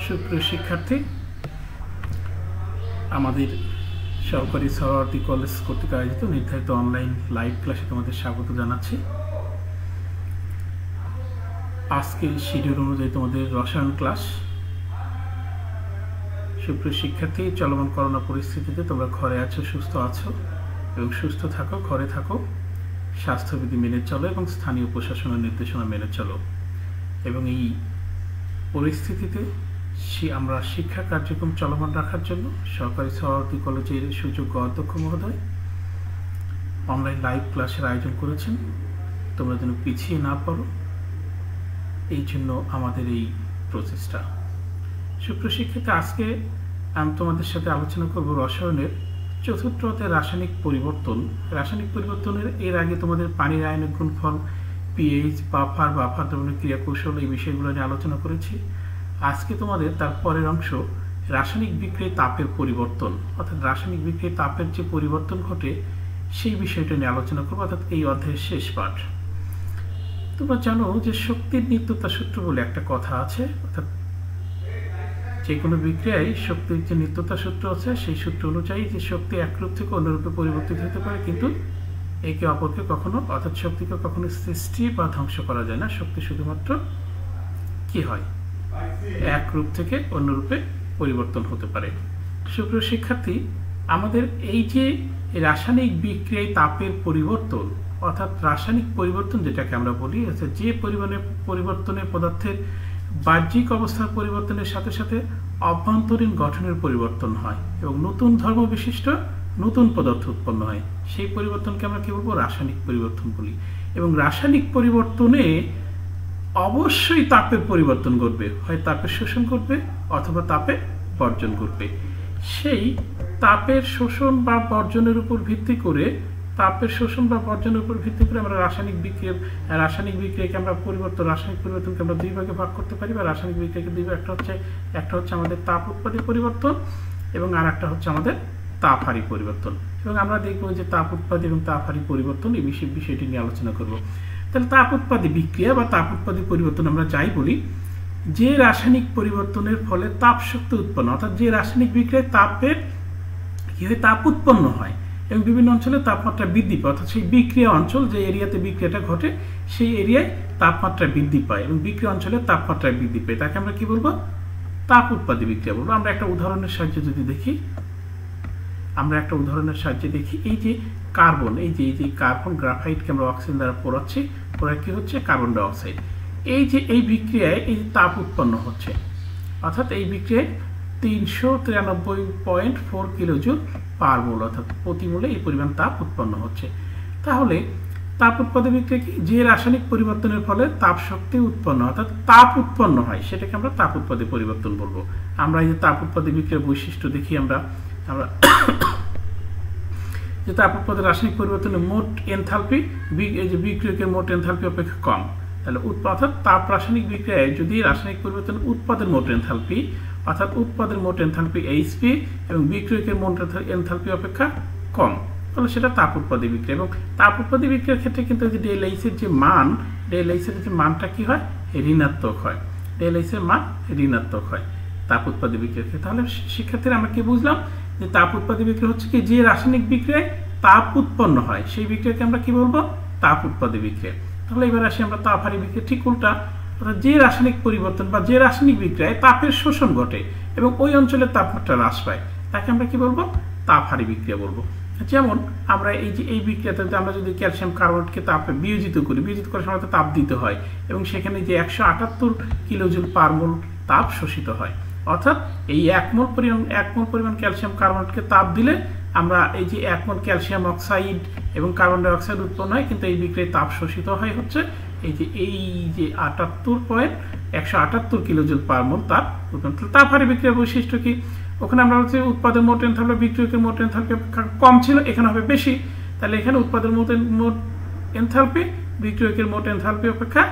সুপ্রিয় শিক্ষার্থী, আমাদের সরকারি সরোয়ার্দী কলেজ কর্তৃক আয়োজিত নির্ধারিত অনলাইন লাইভ ক্লাসে তোমাদের স্বাগত জানাচ্ছি। আজকে শিডিউল অনুযায়ী তোমাদের রসায়ন ক্লাস। সুপ্রিয় শিক্ষার্থী, চলমান করোনা পরিস্থিতিতে তোমরা ঘরে আছো, সুস্থ আছো এবং সুস্থ থাকো, ঘরে থাকো, স্বাস্থ্যবিধি মেনে চলো এবং স্থানীয় প্রশাসনের নির্দেশনা মেনে চলো। এবং এই পরিস্থিতিতে আমরা শিক্ষা কার্যক্রম চলমান রাখার জন্য সরকারি সরোয়ার্দী কলেজের সুযোগ্য অধ্যক্ষ মহোদয় অনলাইন লাইভ ক্লাসের আয়োজন করেছেন। তোমরা যেন পিছিয়ে না পড়ো, এই জন্য আমাদের এই প্রচেষ্টা। সুপ্রিয় শিক্ষার্থী, আজকে আমি তোমাদের সাথে আলোচনা করব রসায়নের চতুর্থ অধ্যায় রাসায়নিক পরিবর্তন। রাসায়নিক পরিবর্তনের এর আগে তোমাদের পানির আয়নিক গুণফল, পিএইচ, বাফার দ্রবণের ক্রিয়াকৌশল, এই বিষয়গুলো নিয়ে আলোচনা করেছি। আজকে তোমাদের তার পরের অংশ রাসায়নিক বিক্রিয়ায় তাপের পরিবর্তন, অর্থাৎ রাসায়নিক বিক্রিয়ায় তাপের যে পরিবর্তন ঘটে সেই বিষয়টা নিয়ে আলোচনা করবো, অর্থাৎ এই অধ্যায়ের শেষ পাঠ। তোমরা জানো যে শক্তির নিত্যতা সূত্র বলে একটা কথা আছে, অর্থাৎ যে কোনো বিক্রিয়ায় শক্তির যে নিত্যতা সূত্র আছে সেই সূত্র অনুযায়ী যে শক্তি এক রূপ থেকে অন্য রূপে পরিবর্তিত হতে পারে, কিন্তু একে অপরকে কখনো, অর্থাৎ শক্তিকে কখনো সৃষ্টি বা ধ্বংস করা যায় না। শক্তি শুধুমাত্র কি হয়, এক রূপ থেকে অন্য রূপে পরিবর্তন হতে পারে। সুপ্রিয় শিক্ষার্থী, আমাদের এই যে রাসায়নিক বিক্রিয়ায় তাপের পরিবর্তন, অর্থাৎ রাসায়নিক পরিবর্তন যেটাকে আমরা বলি, অর্থাৎ যে পরিবর্তনে পদার্থের বাহ্যিক অবস্থার পরিবর্তনের সাথে সাথে অভ্যন্তরীণ গঠনের পরিবর্তন হয় এবং নতুন ধর্ম বিশিষ্ট নতুন পদার্থ উৎপন্ন হয়, সেই পরিবর্তনকে আমরা কি বলবো, রাসায়নিক পরিবর্তন বলি। এবং রাসায়নিক পরিবর্তনে অবশ্যই তাপের পরিবর্তন ঘটবে, হয় তাপের শোষণ ঘটবে অথবা তাপের বর্জন ঘটবে। সেই তাপের শোষণ বা বর্জনের উপর ভিত্তি করে আমরা রাসায়নিক বিক্রিয়াকে আমরা রাসায়নিক পরিবর্তনকে আমরা দুই ভাগে ভাগ করতে পারি, বা রাসায়নিক বিক্রিয়াকে দুই ভাগে, একটা হচ্ছে আমাদের তাপ উৎপাদী পরিবর্তন এবং আর একটা হচ্ছে আমাদের তাপহারী পরিবর্তন। এবং আমরা দেখবো যে তাপ উৎপাদী এবং তাপহারী পরিবর্তন এই বিষয়টি নিয়ে আলোচনা করব। তাহলে তাপ উৎপাদী বিক্রিয়া বা তাপ উৎপাদী পরিবর্তন আমরা যাই বলি, যে রাসায়নিক পরিবর্তনের ফলে তাপ শক্তি উৎপন্ন, অর্থাৎ যে রাসায়নিক বিক্রিয়ায় তাপ উৎপন্ন হয় এবং বিভিন্ন অঞ্চলে তাপমাত্রা বৃদ্ধি পায়, অর্থাৎ সেই বিক্রিয়া অঞ্চল, যে এরিয়াতে বিক্রিয়াটা ঘটে সেই এরিয়ায় তাপমাত্রা বৃদ্ধি পায় এবং বিক্রিয়া অঞ্চলে তাপমাত্রা বৃদ্ধি পায়, তাকে আমরা কি বলবো, তাপ উৎপাদী বিক্রিয়া বলবো। আমরা একটা উদাহরণের সাহায্যে যদি দেখি, এই যে কার্বন, এই যে কার্বন গ্রাফাইটকে আমরা অক্সিজেন দ্বারা পোড়াচ্ছি, পোড়ায় কি হচ্ছে, কার্বন ডাই অক্সাইড। এই বিক্রিয়ায় এই তাপ উৎপন্ন হচ্ছে, অর্থাৎ এই বিক্রিয়ায় 393.4 কিলোজুল পার মোল, অর্থাৎ প্রতি মোলে এই পরিমাণ তাপ উৎপন্ন হচ্ছে। তাহলে তাপ উৎপাদী বিক্রিয়া কি, যে রাসায়নিক পরিবর্তনের ফলে তাপ শক্তি উৎপন্ন, অর্থাৎ তাপ উৎপন্ন হয়, সেটাকে আমরা তাপ উৎপাদী পরিবর্তন বলবো। আমরা এই যে তাপ উৎপাদী বিক্রিয়ার বৈশিষ্ট্য দেখি, আমরা যে তাপ উৎপাদন রাসায়নিক পরিবর্তনের মোট এনথালপি বিক্রিয়কের মোট এনথালপি অপেক্ষা কম। তাহলে অর্থাৎ তাপ রাসায়নিক বিক্রিয়ায় যদি রাসায়নিক পরিবর্তন উৎপাদের মোট এনথালপি, অর্থাৎ উৎপাদের মোট এনথালপি এইচপি এবং বিক্রিয়কের মোট এনথালপি অপেক্ষা কম, তাহলে সেটা তাপ উৎপাদী বিক্রিয়া। এবং তাপ উৎপাদী বিক্রিয়ার ক্ষেত্রে কিন্তু ডেলএইচের যে মানটা কি হয়, ঋণাত্মক হয়, ডেলএইচের মান ঋণাত্মক হয় তাপ উৎপাদী বিক্রিয়ার ক্ষেত্রে। তাহলে শিক্ষার্থীরা আমরা কি বুঝলাম, যে তাপ উৎপাদী বিক্রিয়া হচ্ছে কি, যে রাসায়নিক বিক্রিয়ায় তাপ উৎপন্ন হয় সেই বিক্রিয়াকে আমরা কি বলবো, তাপ উৎপাদী বিক্রিয়া। তাহলে এবার আসি আমরা তাপহারী বিক্রিয়া, ঠিক উল্টা, অর্থাৎ যে রাসায়নিক পরিবর্তন বা যে রাসায়নিক বিক্রিয়ায় তাপের শোষণ ঘটে এবং ওই অঞ্চলের তাপমাত্রা হ্রাস পায়, তাকে আমরা কি বলবো, তাপহারী বিক্রিয়া বলবো। যেমন আমরা এই বিক্রিয়াতে আমরা যদি ক্যালসিয়াম কার্বনেটকে তাপে বিয়োজিত করার সময় তাপ দিতে হয় এবং সেখানে যে 178 কিলোজুল পার মোল তাপ শোষিত হয়, অর্থাৎ এই 1 মোল পরিমাণ ক্যালসিয়াম কার্বনেটকে তাপ দিলে আমরা এই যে 1 মোল ক্যালসিয়াম অক্সাইড এবং কার্বন ডাই অক্সাইড উৎপন্ন হয়, কিন্তু এই বিক্রিয়ায় তাপ শোষিত হয় হচ্ছে এই যে 178 কিলোজুল পার মোল তাপ উৎপন্ন। তাপহারী বিক্রিয়ার বৈশিষ্ট্য কি, ওখানে আমরা হচ্ছে উৎপাদের মোট এনথালপি বিক্রিয়কের মোট এনথালপি কম ছিল, এখানে হবে বেশি। তাহলে এখানে উৎপাদের মোট এনথালপি বিক্রিয়কের মোট এনথালপি অপেক্ষা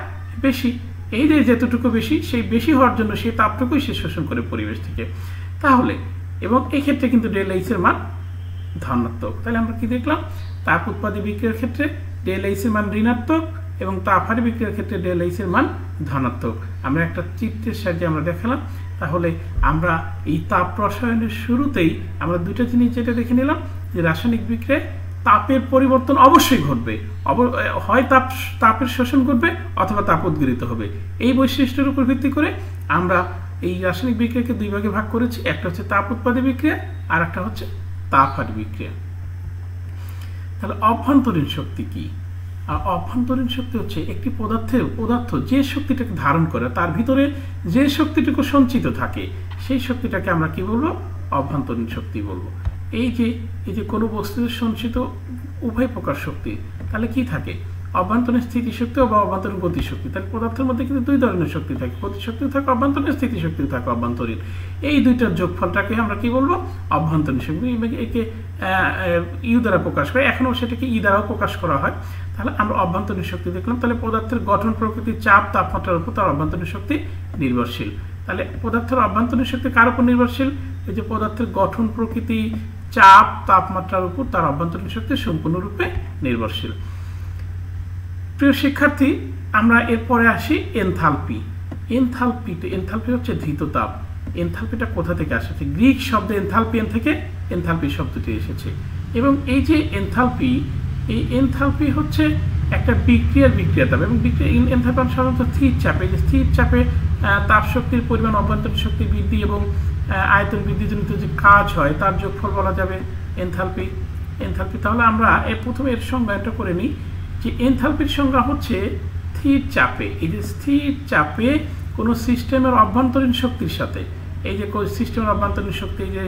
বেশি। এই যে যতটুকু বেশি, সেই বেশি হওয়ার জন্য সেই তাপটুকুই সে শোষণ করে পরিবেশ থেকে। তাহলে এবং এই ক্ষেত্রে কিন্তু ডেলএইচের মান ধনাত্মক। তাহলে আমরা কি দেখলাম, তাপ উৎপাদী বিক্রিয়ার ক্ষেত্রে ডেলএইচের মান ঋণাত্মক এবং তাপহারী বিক্রিয়ার ক্ষেত্রে ডেল এইচ এর মান ধনাত্মক। আমরা একটা চিত্রের সাহায্যে আমরা দেখালাম। তাহলে আমরা এই তাপ রসায়নের শুরুতেই আমরা দুইটা জিনিস যেটা দেখে নিলাম, যে রাসায়নিক বিক্রিয়ায় তাপের পরিবর্তন অবশ্যই ঘটবে, হয় তাপের শোষণ ঘটবে অথবা তাপ উদ্গীরিত হবে। এই বৈশিষ্ট্যের উপর ভিত্তি করে আমরা এই রাসায়নিক বিক্রিয়াকে দুই ভাগে ভাগ করেছি, একটা হচ্ছে তাপ উৎপাদী বিক্রিয়া আর একটা হচ্ছে তাপহারী বিক্রিয়া। তাহলে অভ্যন্তরীণ শক্তি কি? আর অভ্যন্তরীণ শক্তি হচ্ছে একটি পদার্থ যে শক্তিটাকে ধারণ করে তার ভিতরে যে শক্তিটুকু সঞ্চিত থাকে সেই শক্তিটাকে আমরা কি বলবো? অভ্যন্তরীণ শক্তি বলবো। এই যে কোনো বস্তুতে সঞ্চিত উভয় প্রকার শক্তি, তাহলে কি থাকে? অভ্যন্তরীণ স্থিতিশক্তি বা অভ্যন্তরীণ গতিশক্তি। তাহলে পদার্থের মধ্যে কিন্তু দুই ধরনের শক্তি থাকে, গতিশক্তিও থাকে অভ্যন্তরীণ, স্থিতিশক্তিও থাকে অভ্যন্তরীণ। এই দুইটার যোগফলটাকে আমরা কি বলবো? অভ্যন্তরীণ শক্তি। একে ইউ দ্বারা প্রকাশ করে, এখনও সেটাকে ই দ্বারাও প্রকাশ করা হয়। তাহলে আমরা অভ্যন্তরীণ শক্তি দেখলাম। তাহলে পদার্থের গঠন প্রকৃতি, চাপ, তাপমাত্রার উপর তার অভ্যন্তরীণ শক্তি নির্ভরশীল। তাহলে পদার্থের অভ্যন্তরীণ শক্তি কার উপর নির্ভরশীল? এই যে পদার্থের গঠন প্রকৃতি, চাপ, তাপমাত্রার উপর তার অভ্যন্তরীণ শক্তি সম্পূর্ণরূপে নির্ভরশীল। প্রিয় শিক্ষার্থী, আমরা এরপরে আসি এনথালপি। এনথালপি হচ্ছে ধৃততাপ। এনথালপিটা কোথা থেকে আসছে? গ্রিক শব্দ এনথালপিয়ান থেকে এনথালপি শব্দটি এসেছে। এবং এই যে এনথালপি হচ্ছে একটা বিক্রিয়াতাপ। এবং এনথালপি সাধারণত স্থির চাপে, যে স্থির চাপে তাপ শক্তির পরিমাণ, অভ্যন্তরীণ শক্তি বৃদ্ধি এবং আয়তন বৃদ্ধিজনিত যে কাজ হয় তার যোগফল বলা যাবে এনথালপি। তাহলে আমরা প্রথমে এর সংজ্ঞাটা করে নিই, যে এনথালপির সংজ্ঞা হচ্ছে স্থির চাপে, এই যে স্থির চাপে কোনো সিস্টেমের অভ্যন্তরীণ শক্তির সাথে, এই যে সিস্টেমের অভ্যন্তরীণ শক্তি, এই যে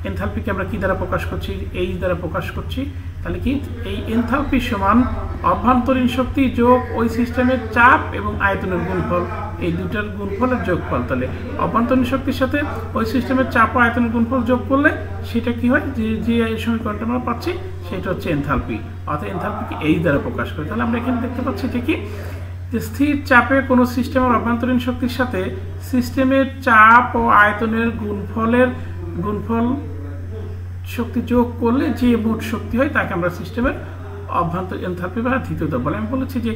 এনথালপিকে আমরা কি দ্বারা প্রকাশ করছি? এইচ দ্বারা প্রকাশ করছি। তাহলে কি এই এনথালপি সমান অভ্যন্তরীণ শক্তি যোগ ওই সিস্টেমের চাপ এবং আয়তনের গুণফল, এই দুটার গুণফলের যোগফল। তাহলে অভ্যন্তরীণ শক্তির সাথে ওই সিস্টেমের চাপ ও আয়তনের গুণফল যোগ করলে সেটা কি হয়? যে সমীকরণটা আমরা পাচ্ছি সেটা হচ্ছে এনথালপি, অর্থাৎ এনথালপিকে এইচ দ্বারা প্রকাশ করে। তাহলে আমরা এখানে দেখতে পাচ্ছি ঠিকই যে স্থির চাপে কোনো সিস্টেমের অভ্যন্তরীণ শক্তির সাথে সিস্টেমের চাপ ও আয়তনের গুণফল শক্তি যোগ করলে যে মোট শক্তি হয় তাকে আমরা সিস্টেমের অভ্যন্তরীণ এনথালপি বা ধৃততাপ বলে। আমি বলেছি যে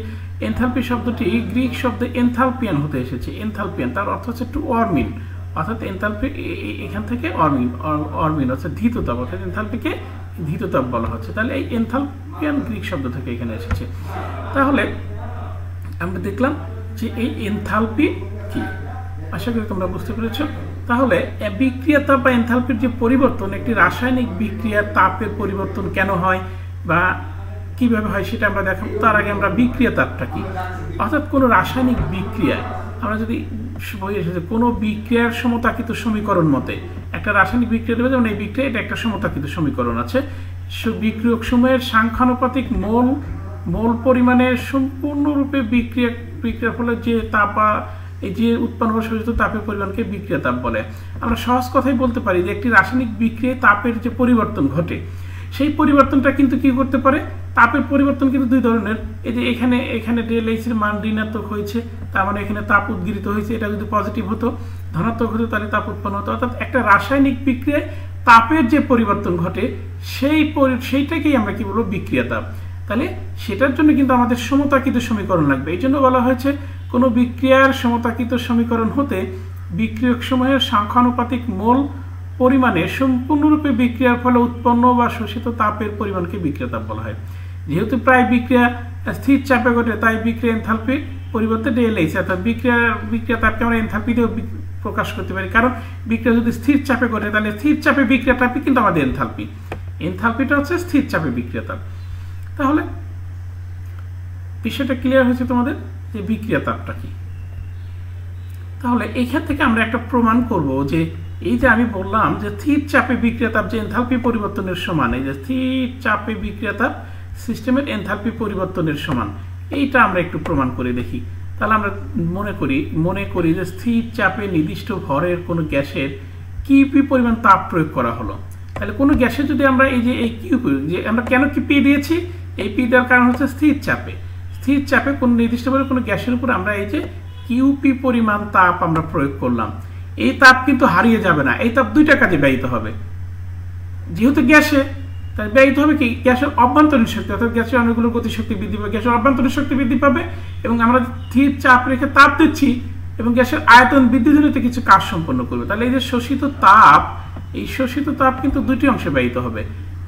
এনথালপি শব্দটি গ্রিক শব্দ এনথালপিয়ান হতে এসেছে। এনথালপিয়ান তার অর্থ হচ্ছে টু অরমিন, অর্থাৎ এনথালপি এখান থেকে অরমিন অর্থাৎ ধৃততাপ, অর্থাৎ এনথালপিকে ধৃততাপ বলা হচ্ছে। তাহলে এই এনথালপিয়ান গ্রিক শব্দ থেকে এখানে এসেছে। তাহলে আমরা দেখলাম যে এই এনথালপি কি, আশা করি তোমরা বুঝতে পেরেছ। তাহলে বিক্রিয়াতাপ বা এনথালপির যে পরিবর্তন, একটি রাসায়নিক বিক্রিয়ার তাপের পরিবর্তন কেন হয় বা কিভাবে হয় সেটা আমরা দেখাবো। তার আগে আমরা বিক্রিয়াতাপটা কি, অর্থাৎ কোনো রাসায়নিক বিক্রিয়ায় আমরা যদি বই এসেছে কোনো বিক্রিয়ার সমতাকৃত সমীকরণ মতে একটা রাসায়নিক বিক্রিয়া দেবে, যেমন এই বিক্রিয়া এটা একটা সমতাকৃত সমীকরণ আছে, বিক্রিয়ক সময়ের সাংখ্যানুপাতিক মোল পরিমাণের সম্পূর্ণরূপে বিক্রিয়ার ফলে যে তাপ বা এই যে উৎপন্ন বা শোষিত তাপের পরিমাণকে বিক্রিয়াতাপ বলে। আমরা সহজ কথাই বলতে পারি যে একটি রাসায়নিক বিক্রিয়ায় তাপের যে পরিবর্তন ঘটে সেই পরিবর্তনটা কিন্তু কি করতে পারে? তাপের পরিবর্তন কিন্তু দুই ধরনের। এই যে এখানে ডেল এইচ এর মান ঋণাত্মক হয়েছে, তার মানে এখানে তাপ উদ্গীরিত হয়েছে। এটা যদি পজিটিভ হতো, ধনাত্মক হতো, তাহলে তাপ উৎপন্ন হতো। অর্থাৎ একটা রাসায়নিক বিক্রিয়ায় তাপের যে পরিবর্তন ঘটে সেইটাকেই আমরা কি বলবো? বিক্রিয়াতাপ। তাহলে সেটার জন্য কিন্তু আমাদের সমতাকৃত সমীকরণ লাগবে। এই জন্য বলা হয়েছে কোনো বিক্রিয়ার সমতাকৃত সমীকরণ হতে বিক্রিয়ক সমূহের সাংখ্যানুপাতিক মোল পরিমাণে সম্পূর্ণরূপে বিক্রিয়ার ফলে উৎপন্ন বা শোষিত তাপের পরিমাণকে বিক্রিয়াতাপ বলা হয়। যেহেতু প্রায় বিক্রিয়া স্থির চাপে ঘটে, তাই বিক্রিয়া এনথালপির পরিবর্তে ডেল এইচ, অর্থাৎ বিক্রিয়াতাপকে আমরা এনথালপিতেও প্রকাশ করতে পারি। কারণ বিক্রিয়া যদি স্থির চাপে ঘটে তাহলে স্থির চাপে বিক্রিয়াতাপই কিন্তু আমাদের এনথালপিটা হচ্ছে স্থির চাপে বিক্রিয়াতাপ। তাহলে বিষয়টা ক্লিয়ার হয়েছে তোমাদের যে বিক্রিয়াতাপটা কি। তাহলে এইখান থেকে আমরা একটা প্রমাণ করব যে এই যে আমি বললাম যে স্থির চাপে বিক্রিয়াতাপ যে এনথালপি পরিবর্তনের সমান, এই যে স্থির চাপে বিক্রিয়াতাপ সিস্টেমের এনথালপি পরিবর্তনের সমান, এইটা আমরা একটু প্রমাণ করে দেখি। তাহলে আমরা মনে করি যে স্থির চাপে নির্দিষ্ট ভরের কোনো গ্যাসের কিউপি পরিমাণ তাপ প্রয়োগ করা হলো। তাহলে কোনো গ্যাসে যদি আমরা এই যে এই কিউপি, যে আমরা কেন কি পি দিয়েছি, এই পি দেওয়ার কারণ হচ্ছে স্থির চাপে কোনো নির্দিষ্টভাবে কোনো গ্যাসের উপর আমরা এই যে কিউপি পরিমাণ তাপ আমরা প্রয়োগ করলাম। এই তাপ কিন্তু হারিয়ে যাবে না, এই তাপ দুইটা কাজে ব্যয়িত হবে। যেহেতু গ্যাসে তাই ব্যয়িত হবে কি গ্যাসের অভ্যন্তরীণ শক্তি, অর্থাৎ গ্যাসের অণুগুলোর গতিশক্তি বৃদ্ধি পাবে, গ্যাসের অভ্যন্তরীণ শক্তি বৃদ্ধি পাবে এবং আমরা স্থির চাপ রেখে তাপ দিচ্ছি এবং গ্যাসের আয়তন বৃদ্ধিজনিত কিছু কাজ সম্পন্ন করবে। তাহলে এই যে শোষিত তাপ, এই শোষিত তাপ কিন্তু দুটি অংশে ব্যয়িত হবে।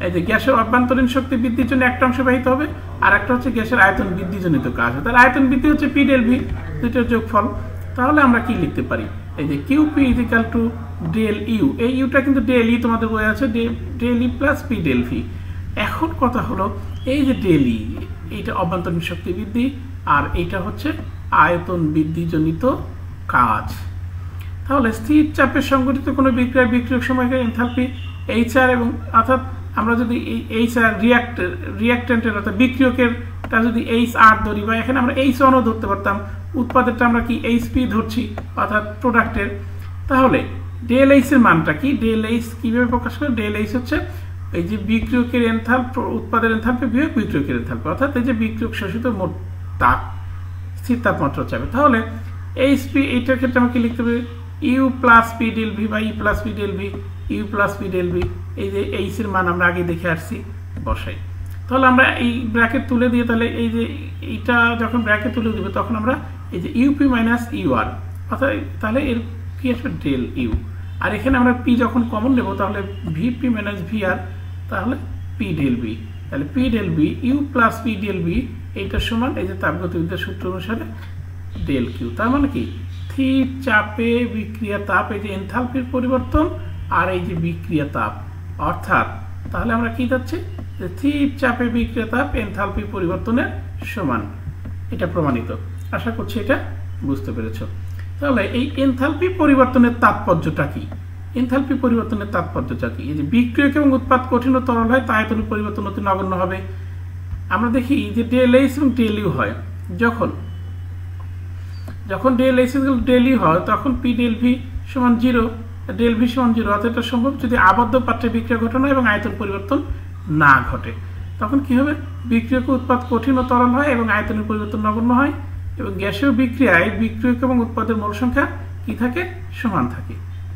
এই যে গ্যাসের অভ্যন্তরীণ শক্তি বৃদ্ধির জন্য একটা অংশ ব্যয়িত হবে, আর একটা হচ্ছে গ্যাসের আয়তন বৃদ্ধিজনিত কাজ। তাহলে আয়তন বৃদ্ধি হচ্ছে পি ডেল ভি, দুটোর যোগফল। তাহলে আমরা কি লিখতে পারি, এই যে Q P is equal to del U, এই ইউটা কিন্তু ডেল ই তোমাদের বই আছে, del E plus P del V. এখন কথা হলো এই যে ডেল ই, এইটা অভ্যন্তরীণ শক্তি বৃদ্ধি আর এইটা হচ্ছে আয়তন বৃদ্ধিজনিত কাজ। তাহলে স্থির চাপে সংঘটিত কোনো বিক্রিয়ার বিক্রিয়ক সময়কার এনথালপি এইচ আর, এবং অর্থাৎ আমরা যদি এই এইচ আর রিয়াক্ট্যান্টের অর্থাৎ বিক্রিয়কেরটা যদি এইচ আর ধরি, বা এখানে আমরা এইচ ওয়ানও ধরতে পারতাম, উৎপাদেরটা আমরা কি এইচ পি ধরছি অর্থাৎ প্রোডাক্টের। তাহলে ডেল এইচ এর মানটা কি, ডেল এইচ কিভাবে প্রকাশ করে, ডেল এইচ হচ্ছে এই যে বিক্রিয়কের এনথালপি, উৎপাদের এনথালপি বিয়োগ বিক্রিয়কের এনথালপি, অর্থাৎ এই যে বিক্রিয়ক শোষিত মোট তাপ স্থির তাপমাত্রা চাবে। তাহলে এইচ পি এইটার ক্ষেত্রে আমাকে লিখতে হবে U plus P del V বা E plus P del V, U plus P del V. এই যে এইচ এর মান আমরা আগে দেখে আসছি, বসাই। তাহলে আমরা এই ব্র্যাকেট তুলে দিয়ে, তাহলে এই যে এইটা যখন ব্র্যাকেট তুলে দেবে তখন আমরা এই যে ইউপি মাইনাস ইউ আর, অর্থাৎ তাহলে এর কি আসবে ডেল ইউ, আর এখানে আমরা পি যখন কমন নেব তাহলে ভিপি মাইনাস ভি আর, তাহলে পি ডেল বি। তাহলে P del V U plus P del V এইটার সমান এই যে তাপগতিবিদ্যার সূত্র অনুসারে ডেল কিউ। তার মানে কি স্থির চাপে বিক্রিয়া তাপ, এই যে এনথালপির পরিবর্তন আর এই যে বিক্রিয়া তাপ, অর্থাৎ তাহলে আমরা কি যাচ্ছি যে স্থির চাপে বিক্রিয়া তাপ এনথালপি পরিবর্তনের সমান। এটা প্রমাণিত, আশা করছি এটা বুঝতে পেরেছ। তাহলে এই এনথালপি পরিবর্তনের তাৎপর্যটা কি, এনথালপি পরিবর্তনের তাৎপর্যটা কি, এই যে বিক্রিয়ক এবং উৎপাদ কঠিন ও তরল হয়, আয়তনের পরিবর্তন অতি নগণ্য হবে। আমরা দেখি যে ডেল এইচ এবং ডেল ইউ হয়, যখন ডেল এইচ ডেল ইউ হয় তখন পি ডেল ভি সমান 0, ডেল ভি সমান 0, অর্থাৎ এটা সম্ভব যদি আবদ্ধ পাত্রে বিক্রিয়া ঘটানো এবং আয়তন পরিবর্তন না ঘটে। তখন কি হবে, বিক্রিয়ক উৎপাদ কঠিন ও তরল হয় এবং আয়তনের পরিবর্তন নগণ্য হয়, এবং গ্যাসীয় বিক্রিয়ায় বিক্রিয়ক এবং উৎপাদের মোল সংখ্যা কি থাকে, সমান থাকে।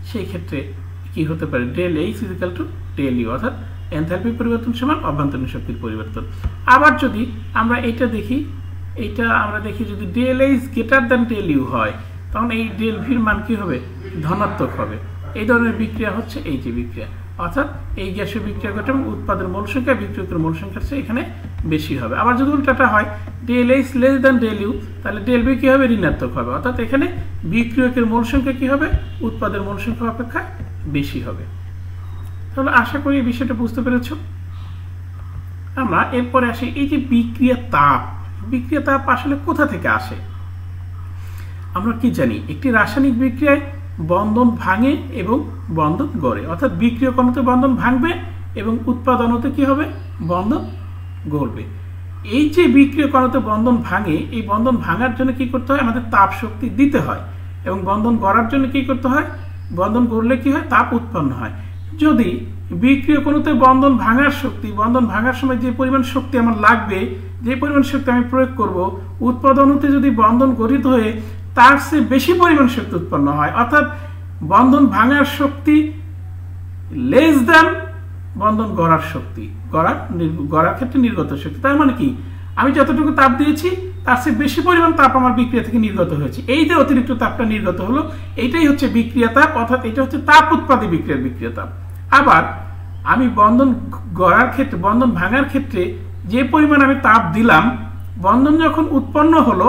সেই ক্ষেত্রে কি হতে পারে, del H is equal to del U, অর্থাৎ এনথালপি পরিবর্তন সমান অভ্যন্তরীণ শক্তির পরিবর্তন। আবার যদি আমরা এইটা দেখি, এইটা আমরা দেখি যদি del H greater than del U হয় তখন এই ডেল ভির মান কি হবে, ধনাত্মক হবে। এই ধরনের বিক্রিয়া হচ্ছে এই যে বিক্রিয়া, অর্থাৎ এই গ্যাসীয় বিক্রিয়া ঘটে এবং উৎপাদের মোল সংখ্যা বিক্রিয়কের মোল সংখ্যার চেয়ে এখানে বেশি হবে। আবার যদি উল্টাটা হয় del H less than del U, তাহলে ডেল ভি কি হবে, ঋণাত্মক হবে, অর্থাৎ এখানে বিক্রিয়কের মোল সংখ্যা কি হবে, উৎপাদের মোল সংখ্যা অপেক্ষা বেশি হবে। তাহলে আশা করি এই বিষয়টা বুঝতে পেরেছ। আমরা এরপরে আসি এই যে বিক্রিয়া তাপ, বিক্রিয়া তাপ আসলে কোথা থেকে আসে। আমরা কি জানি, একটি রাসায়নিক বিক্রিয়ায় বন্ধন ভাঙে এবং বন্ধন গড়ে, অর্থাৎ বিক্রিয়ক অণুতে বন্ধন ভাঙবে এবং উৎপাদ অণুতে কি হবে, বন্ধন গড়বে। এই যে বিক্রিয়ক অণুতে বন্ধন ভাঙে, এই বন্ধন ভাঙার জন্য কি করতে হয়, আমাদের তাপ শক্তি দিতে হয়, এবং বন্ধন গড়ার জন্য কি করতে হয়, বন্ধন গড়লে কি হয়, তাপ উৎপন্ন হয়। যদি বিক্রিয়ক অণুতে বন্ধন ভাঙার শক্তি, বন্ধন ভাঙার সময় যে পরিমাণ শক্তি আমার লাগবে, যে পরিমাণ শক্তি আমি প্রয়োগ করব, উৎপাদ অণুতে যদি বন্ধন গঠিত হয়ে তার চেয়ে বেশি পরিমাণ শক্তি উৎপন্ন হয়, অর্থাৎ বন্ধন ভাঙার শক্তি লেস দ্যান বন্ধন গড়ার শক্তি, গড়ার ক্ষেত্রে নির্গত শক্তি। তার মানে কি, আমি যতটুকু তাপ দিয়েছি তার চেয়ে বেশি পরিমাণ তাপ আমার বিক্রিয়া থেকে নির্গত হয়েছে, এই যে অতিরিক্ত তাপটা নির্গত হলো এইটাই হচ্ছে বিক্রিয়া তাপ, অর্থাৎ এটা হচ্ছে তাপ উৎপাদী বিক্রিয়ার বিক্রিয়া তাপ। আবার আমি বন্ধন গড়ার ক্ষেত্রে, বন্ধন ভাঙার ক্ষেত্রে যে পরিমাণ আমি তাপ দিলাম, বন্ধন যখন উৎপন্ন হলো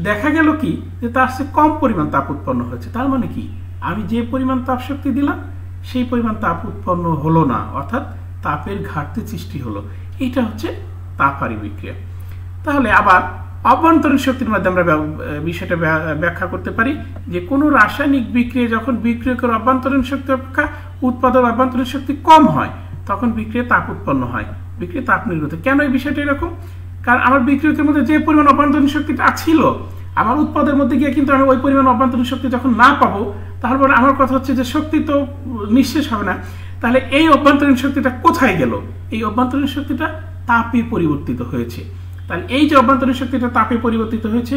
দেখা গেল কি যে তার চেয়ে কম পরিমাণ তাপ উৎপন্ন হয়েছে। তার মানে কি, আমি যে পরিমাণ তাপ শক্তি দিলাম সেই পরিমাণ তাপ উৎপন্ন হলো না, অর্থাৎ তাপের ঘাটতি সৃষ্টি হলো। এটা হচ্ছে তাপারি বিক্রিয়া। তাহলে আবার অভ্যন্তরীণ শক্তির মাধ্যমে আমরা বিষয়টা ব্যাখ্যা করতে পারি যে কোনো রাসায়নিক বিক্রিয়া যখন বিক্রিয়কের অভ্যন্তরীণ শক্তি অপেক্ষা উৎপাদন অভ্যন্তরীণ শক্তি কম হয় তখন বিক্রিয়া তাপ উৎপন্ন হয়, বিক্রিয়া তাপ নির্গত। কেন এই বিষয়টা এরকম, কারণ আমার বিক্রিয়কের মধ্যে যে পরিমাণ অভ্যন্তরীণ শক্তিটা ছিল আমার উৎপাদের মধ্যে গিয়ে কিন্তু আমি ওই পরিমাণ অভ্যন্তরীণ শক্তি যখন না পাবো, তারপরে আমার কথা হচ্ছে যে শক্তি তো নিঃশেষ হবে না, তাহলে এই অভ্যন্তরীণ শক্তিটা কোথায় গেল, এই অভ্যন্তরীণ শক্তিটা তাপে পরিবর্তিত হয়েছে। তাহলে এই যে অভ্যন্তরীণ শক্তিটা তাপে পরিবর্তিত হয়েছে,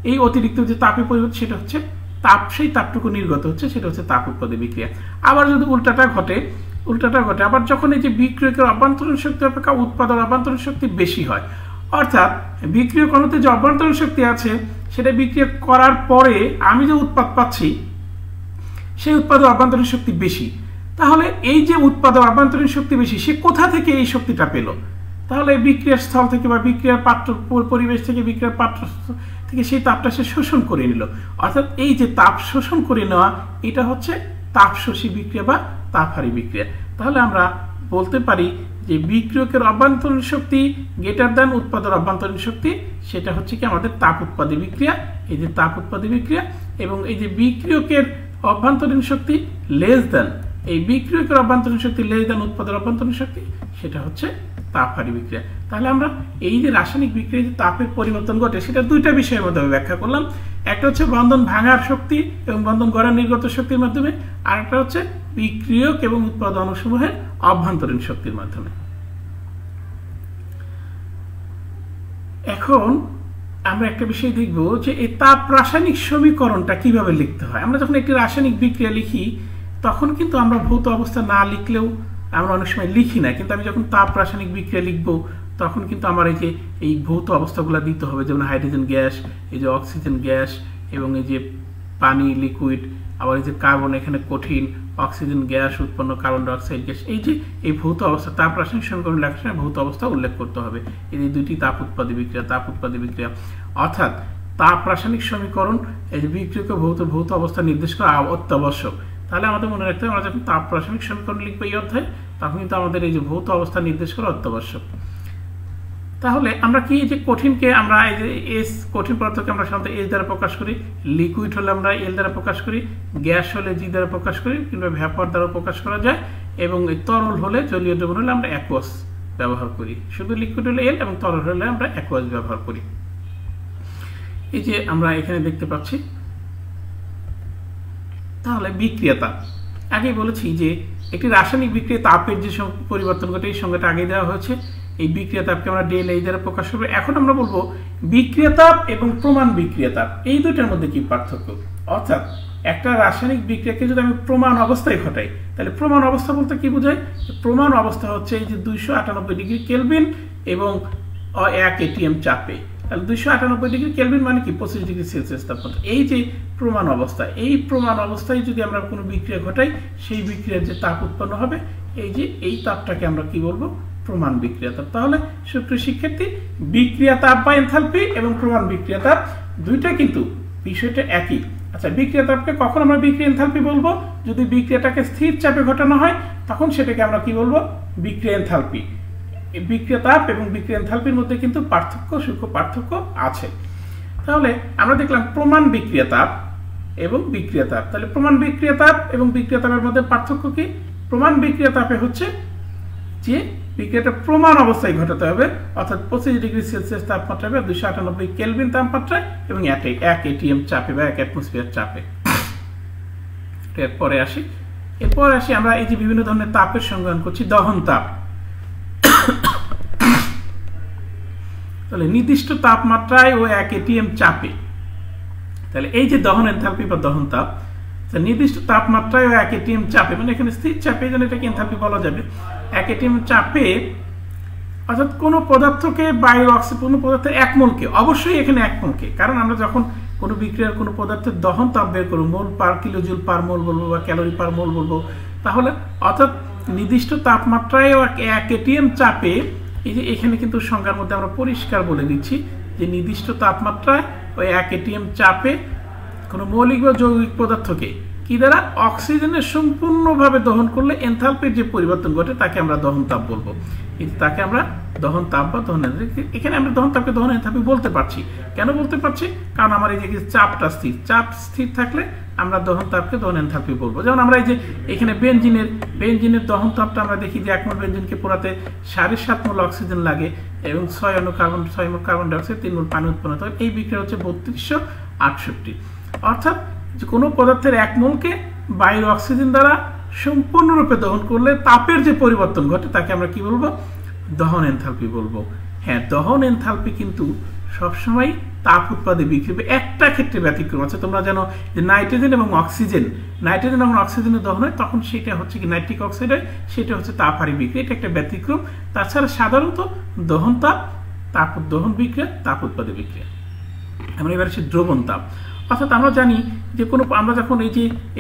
এই অতিরিক্ত যে তাপে পরিবর্তিত সেটা হচ্ছে তাপ, সেই তাপটুকু নির্গত হচ্ছে, সেটা হচ্ছে তাপ উৎপাদী বিক্রিয়া। আবার যদি উল্টাটা ঘটে উল্টাটা ঘটে। আবার যখন এই যে বিক্রিয়কের অভ্যন্তরীণ শক্তি অপেক্ষা উৎপাদন অভ্যন্তরীণ শক্তি বেশি হয়, অর্থাৎ বিক্রিয়ক অণুতে যে অভ্যন্তরীণ শক্তি আছে সেটা বিক্রিয়া করার পরে আমি যে উৎপাদ পাচ্ছি সেই উৎপাদন অভ্যন্তরীণ শক্তি বেশি, তাহলে এই যে উৎপাদন অভ্যন্তরীণ শক্তি বেশি সে কোথা থেকে এই শক্তিটা পেল? তাহলে বিক্রিয়ার স্থল থেকে বা বিক্রিয়ার পাত্র পরিবেশ থেকে বিক্রিয়ার পাত্র থেকে সেই তাপটা সে শোষণ করে নিল। অর্থাৎ এই যে তাপ শোষণ করে নেওয়া এটা হচ্ছে তাপশোষী বিক্রিয়া বা তাপহারী বিক্রিয়া। তাহলে আমরা বলতে পারি যে বিক্রিয়কের অভ্যন্তরীণ শক্তি গ্রেটার দ্যান উৎপাদন অভ্যন্তরীণ শক্তি, সেটা হচ্ছে কি আমাদের তাপ উৎপাদী বিক্রিয়া। এই যে তাপ উৎপাদী বিক্রিয়া এবং এই যে বিক্রিয়কের অভ্যন্তরীণ শক্তি লেস দ্যান, এই বিক্রিয়কের অভ্যন্তরীণ শক্তি লেস দ্যান উৎপাদন অভ্যন্তরীণ শক্তি, সেটা হচ্ছে তাপহারী বিক্রিয়া। তাহলে আমরা এই যে রাসায়নিক বিক্রিয়ায় যে তাপের পরিবর্তন ঘটে সেটা দুইটা বিষয়ের মধ্যে ব্যাখ্যা করলাম। একটা হচ্ছে বন্ধন ভাঙার শক্তি এবং বন্ধন গড়ার নির্গত শক্তির মাধ্যমে, আর একটা হচ্ছে বিক্রিয়ক এবং উৎপাদন অণুসমূহের অভ্যন্তরীণ শক্তির মাধ্যমে। এখন আমরা একটা বিষয় দেখব যে এই তাপ রাসায়নিক সমীকরণটা কিভাবে লিখতে হয়। আমরা যখন একটি রাসায়নিক বিক্রিয়া লিখি তখন কিন্তু আমরা ভৌত অবস্থা না লিখলেও আমরা অনেক সময় লিখি না, কিন্তু আমি যখন তাপ রাসায়নিক বিক্রিয়া লিখব তখন কিন্তু আমার এই যে এই ভৌত অবস্থাগুলো দিতে হবে, যেমন হাইড্রোজেন গ্যাস, এই যে অক্সিজেন গ্যাস এবং এই যে পানি লিকুইড, আবার এই যে কার্বন এখানে কঠিন, অক্সিজেন গ্যাস উৎপন্ন কার্বন ডাইঅক্সাইড গ্যাস, এই যে এই ভৌত অবস্থা তাপ রাসায়নিক সমীকরণ লেখার সময় ভৌত অবস্থা উল্লেখ করতে হবে। এই যে দুটি তাপ উৎপাদী বিক্রিয়া অর্থাৎ তাপ রাসায়নিক সমীকরণ এই যে বিক্রিয়কে ভৌত অবস্থা নির্দেশ করা অত্যাবশ্যক। তাহলে আমাদের মনে রাখতে হবে আমরা যখন তাপ রাসায়নিক সমীকরণ লিখবো এই অধ্যায়ে তখন কিন্তু আমাদের এই যে ভৌত অবস্থা নির্দেশ করা অত্যাবশ্যক। তাহলে আমরা কি যে কঠিনকে আমরা এই যে এস কঠিন পদার্থকে আমরা সাধারণত এস দ্বারা প্রকাশ করি, লিকুইড হলে আমরা এল দ্বারা প্রকাশ করি, গ্যাস হলে জি দ্বারা প্রকাশ করি, কিংবা ভ্যাপর দ্বারা প্রকাশ করা যায়, এবং তরল হলে জলীয় দ্রবণ হলে আমরা অ্যাকুয়াস ব্যবহার করি। শুধু লিকুইড হলে এল এবং তরল হলে আমরা অ্যাকুয়াস ব্যবহার করি। এই যে আমরা এখানে দেখতে পাচ্ছি। তাহলে বিক্রিয়া তাপ আগেই বলেছি যে একটি রাসায়নিক বিক্রিয়া তাপের যে পরিবর্তন ঘটে এই সংজ্ঞাটা আগে দেওয়া হয়েছে। এই বিক্রিয়া তাপকে আমরা ডেল এই দ্বারা প্রকাশ করবো। এখন আমরা বলবো বিক্রিয়া তাপ এবং প্রমাণ বিক্রিয়া তাপ এই দুইটার মধ্যে কি পার্থক্য। অর্থাৎ একটা রাসায়নিক বিক্রিয়াকে যদি আমি প্রমাণ অবস্থায় ঘটাই তাহলে প্রমাণ অবস্থা বলতে কি বোঝায়? প্রমাণ অবস্থা হচ্ছে এই যে 298 ডিগ্রি কেলভিন এবং 1 ATM চাপে। তাহলে 298 ডিগ্রি কেলভিন মানে কি 25 ডিগ্রি সেলসিয়াস তাপমাত্রা। এই যে প্রমাণ অবস্থা, এই প্রমাণ অবস্থায় যদি আমরা কোনো বিক্রিয়া ঘটাই সেই বিক্রিয়ার যে তাপ উৎপন্ন হবে এই যে এই তাপটাকে আমরা কি বলবো? প্রমাণ বিক্রিয়া তাপ। তাহলে সুপ্রিয় শিক্ষার্থী, বিক্রিয়া তাপ বা এনথালপি এবং প্রমাণ বিক্রিয়া তাপ দুইটা কিন্তু বিষয়টা একই। আচ্ছা, বিক্রিয়া তাপকে কখন আমরা বিক্রিয়া এনথালপি বলবো? যদি বিক্রিয়াটাকে স্থির চাপে ঘটানো হয় তখন সেটাকে আমরা কি বলবো? বিক্রিয়া এনথালপি। বিক্রিয়া তাপ এবং বিক্রিয়া এনথালপির মধ্যে কিন্তু সূক্ষ্ম পার্থক্য আছে। তাহলে আমরা দেখলাম প্রমাণ বিক্রিয়া তাপ এবং বিক্রিয়া তাপ। তাহলে প্রমাণ বিক্রিয়া তাপ এবং বিক্রিয়া তাপের মধ্যে পার্থক্য কি? প্রমাণ বিক্রিয়া তাপে হচ্ছে যে বিক্রিয়াটা প্রমাণ অবস্থায় ঘটাতে হবে, অর্থাৎ 25 ডিগ্রি সেলসিয়াস তাপমাত্রা হবে, 298 কেলভিন তাপমাত্রায় এবং 1 ATM চাপে বা 1 অ্যাটমসফিয়ার চাপে। এরপরে আসি আমরা এই যে বিভিন্ন ধরনের তাপের সংজ্ঞায়ন করছি। দহন তাপ, তাহলে নির্দিষ্ট তাপমাত্রায় ও 1 ATM চাপে। তাহলে এই যে দহন এনথালপি বা দহন তাপ, নির্দিষ্ট তাপমাত্রায় ও 1 ATM চাপে, মানে এখানে স্থির চাপে যেন এটাকে এনথালপি বলা যাবে। 1 ATM চাপে অর্থাৎ কোনো পদার্থকে বায়ুর কোনো পদার্থের 1 মোলকে, অবশ্যই এখানে 1 মোলকে, কারণ আমরা যখন কোনো বিক্রিয়ার কোনো পদার্থের দহন তাপ বের করব মোল পার কিলোজুল পার মোল বলবো বা ক্যালোরি পার মোল বলবো, তাহলে অর্থাৎ নির্দিষ্ট তাপমাত্রায় ও 1 ATM চাপে। এই যে এখানে কিন্তু সংজ্ঞার মধ্যে আমরা পরিষ্কার বলে দিচ্ছি যে নির্দিষ্ট তাপমাত্রায় ওই 1 ATM চাপে কোনো মৌলিক বা যৌগিক পদার্থকে কি দ্বারা? অক্সিজেনের সম্পূর্ণভাবে দহন করলে এনথালপির যে পরিবর্তন ঘটে তাকে আমরা দহন তাপ বলবো। কিন্তু তাকে আমরা দহন তাপ বা দহন এনথালপি, এখানে আমরা দহন তাপকে দহন এনথালপি বলতে পারছি। কেন বলতে পারছি? কারণ আমার এই যে চাপটা স্থির, চাপ স্থির থাকলে আমরা দহন তাপকে দহন এনথালপি বলবো। যেমন আমরা এই যে এখানে বেনজিনের দহন তাপটা আমরা দেখি যে 1 মোল বেনজিনকে পোড়াতে 7.5 মোল অক্সিজেন লাগে এবং 6 মোল কার্বন ডাইঅক্সাইড 3 মোল পানি উৎপন্ন হয়। এই বিক্রিয়া হচ্ছে 3268। অর্থাৎ যে কোনো পদার্থের 1 মোলকে বায়ুর অক্সিজেন দ্বারা সম্পূর্ণরূপে দহন করলে তাপের যে পরিবর্তন ঘটে তাকে আমরা কি বলবো? দহন এনথালপি বলবো। হ্যাঁ, দহন এনথালপি কিন্তু সবসময় তাপ উৎপাদে বিক্রিয়া। একটা ক্ষেত্রে ব্যতিক্রম আছে, তোমরা জানো যে নাইট্রোজেন এবং অক্সিজেনের দহন হয়, তখন সেটা হচ্ছে কি নাইট্রিক অক্সাইড হয়, সেটা হচ্ছে তাপ হারি বিক্রিয়া, এটা একটা ব্যতিক্রম। তাছাড়া সাধারণত দহন তাপ, দহন বিক্রিয়া, তাপ উৎপাদে বিক্রিয়া। আমরা এবার আসি দ্রবণ তাপ। অর্থাৎ আমরা জানি যে আমরা যখন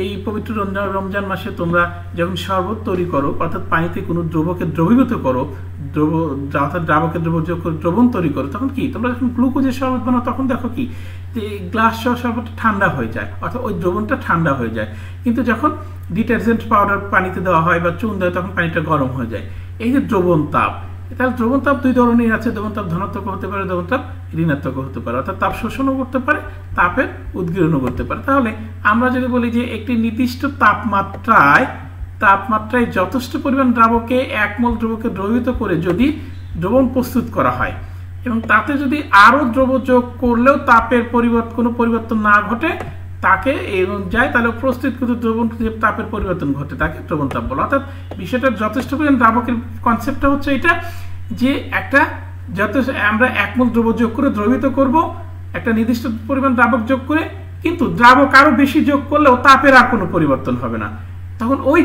এই পবিত্র রমজান মাসে তোমরা যখন শরবত তৈরি করো, অর্থাৎ পানিতে কোনো দ্রবকে দ্রবীভূত করো, অর্থাৎ দ্রাবকে দ্রব যোগ করে দ্রবণ তৈরি করো, তখন কি তোমরা যখন গ্লুকোজের শরবত বানাও, তখন দেখো কি যে গ্লাস সহ শরবতটা ঠান্ডা হয়ে যায়, অর্থাৎ ওই দ্রবণটা ঠান্ডা হয়ে যায়। কিন্তু যখন ডিটারজেন্ট পাউডার পানিতে দেওয়া হয় বা চুন দেওয়া, তখন পানিটা গরম হয়ে যায়। এই যে দ্রবণ তাপ, তাহলে দ্রবণ তাপ দুই ধরনের আছে, দ্রবণ তাপ ধনাত্মক হতে পারে, দ্রবণ তাপ ঋণাত্মক হতে পারে, অর্থাৎ তাপ শোষণও করতে পারে, তাপের উদ্গীরণও করতে পারে। তাহলে আমরা যদি বলি যে একটি নির্দিষ্ট তাপমাত্রায় যথেষ্ট পরিমাণ দ্রাবকে 1 মোল দ্রবকে দ্রবীভূত করে যদি দ্রবণ প্রস্তুত করা হয় এবং তাতে যদি আরো দ্রব যোগ করলেও তাপের কোনো পরিবর্তন না ঘটে, তাকে যায়, তাহলে প্রস্তুতকৃত দ্রবণ তাপের পরিবর্তন ঘটে, তাকে দ্রবণ তাপ বলে। অর্থাৎ বিষয়টা যথেষ্ট পরিমাণ দ্রাবকের কনসেপ্টটা হচ্ছে এটা যে আমরা 1 মোল দ্রব যোগ করে দ্রবীভূত করব, একটা নির্দিষ্ট পরিমাণ দ্রাবক যোগ করে, কিন্তু দ্রাবক আরো বেশি যোগ করলেও তাপের আর কোনো পরিবর্তন হবে না। তখন ওই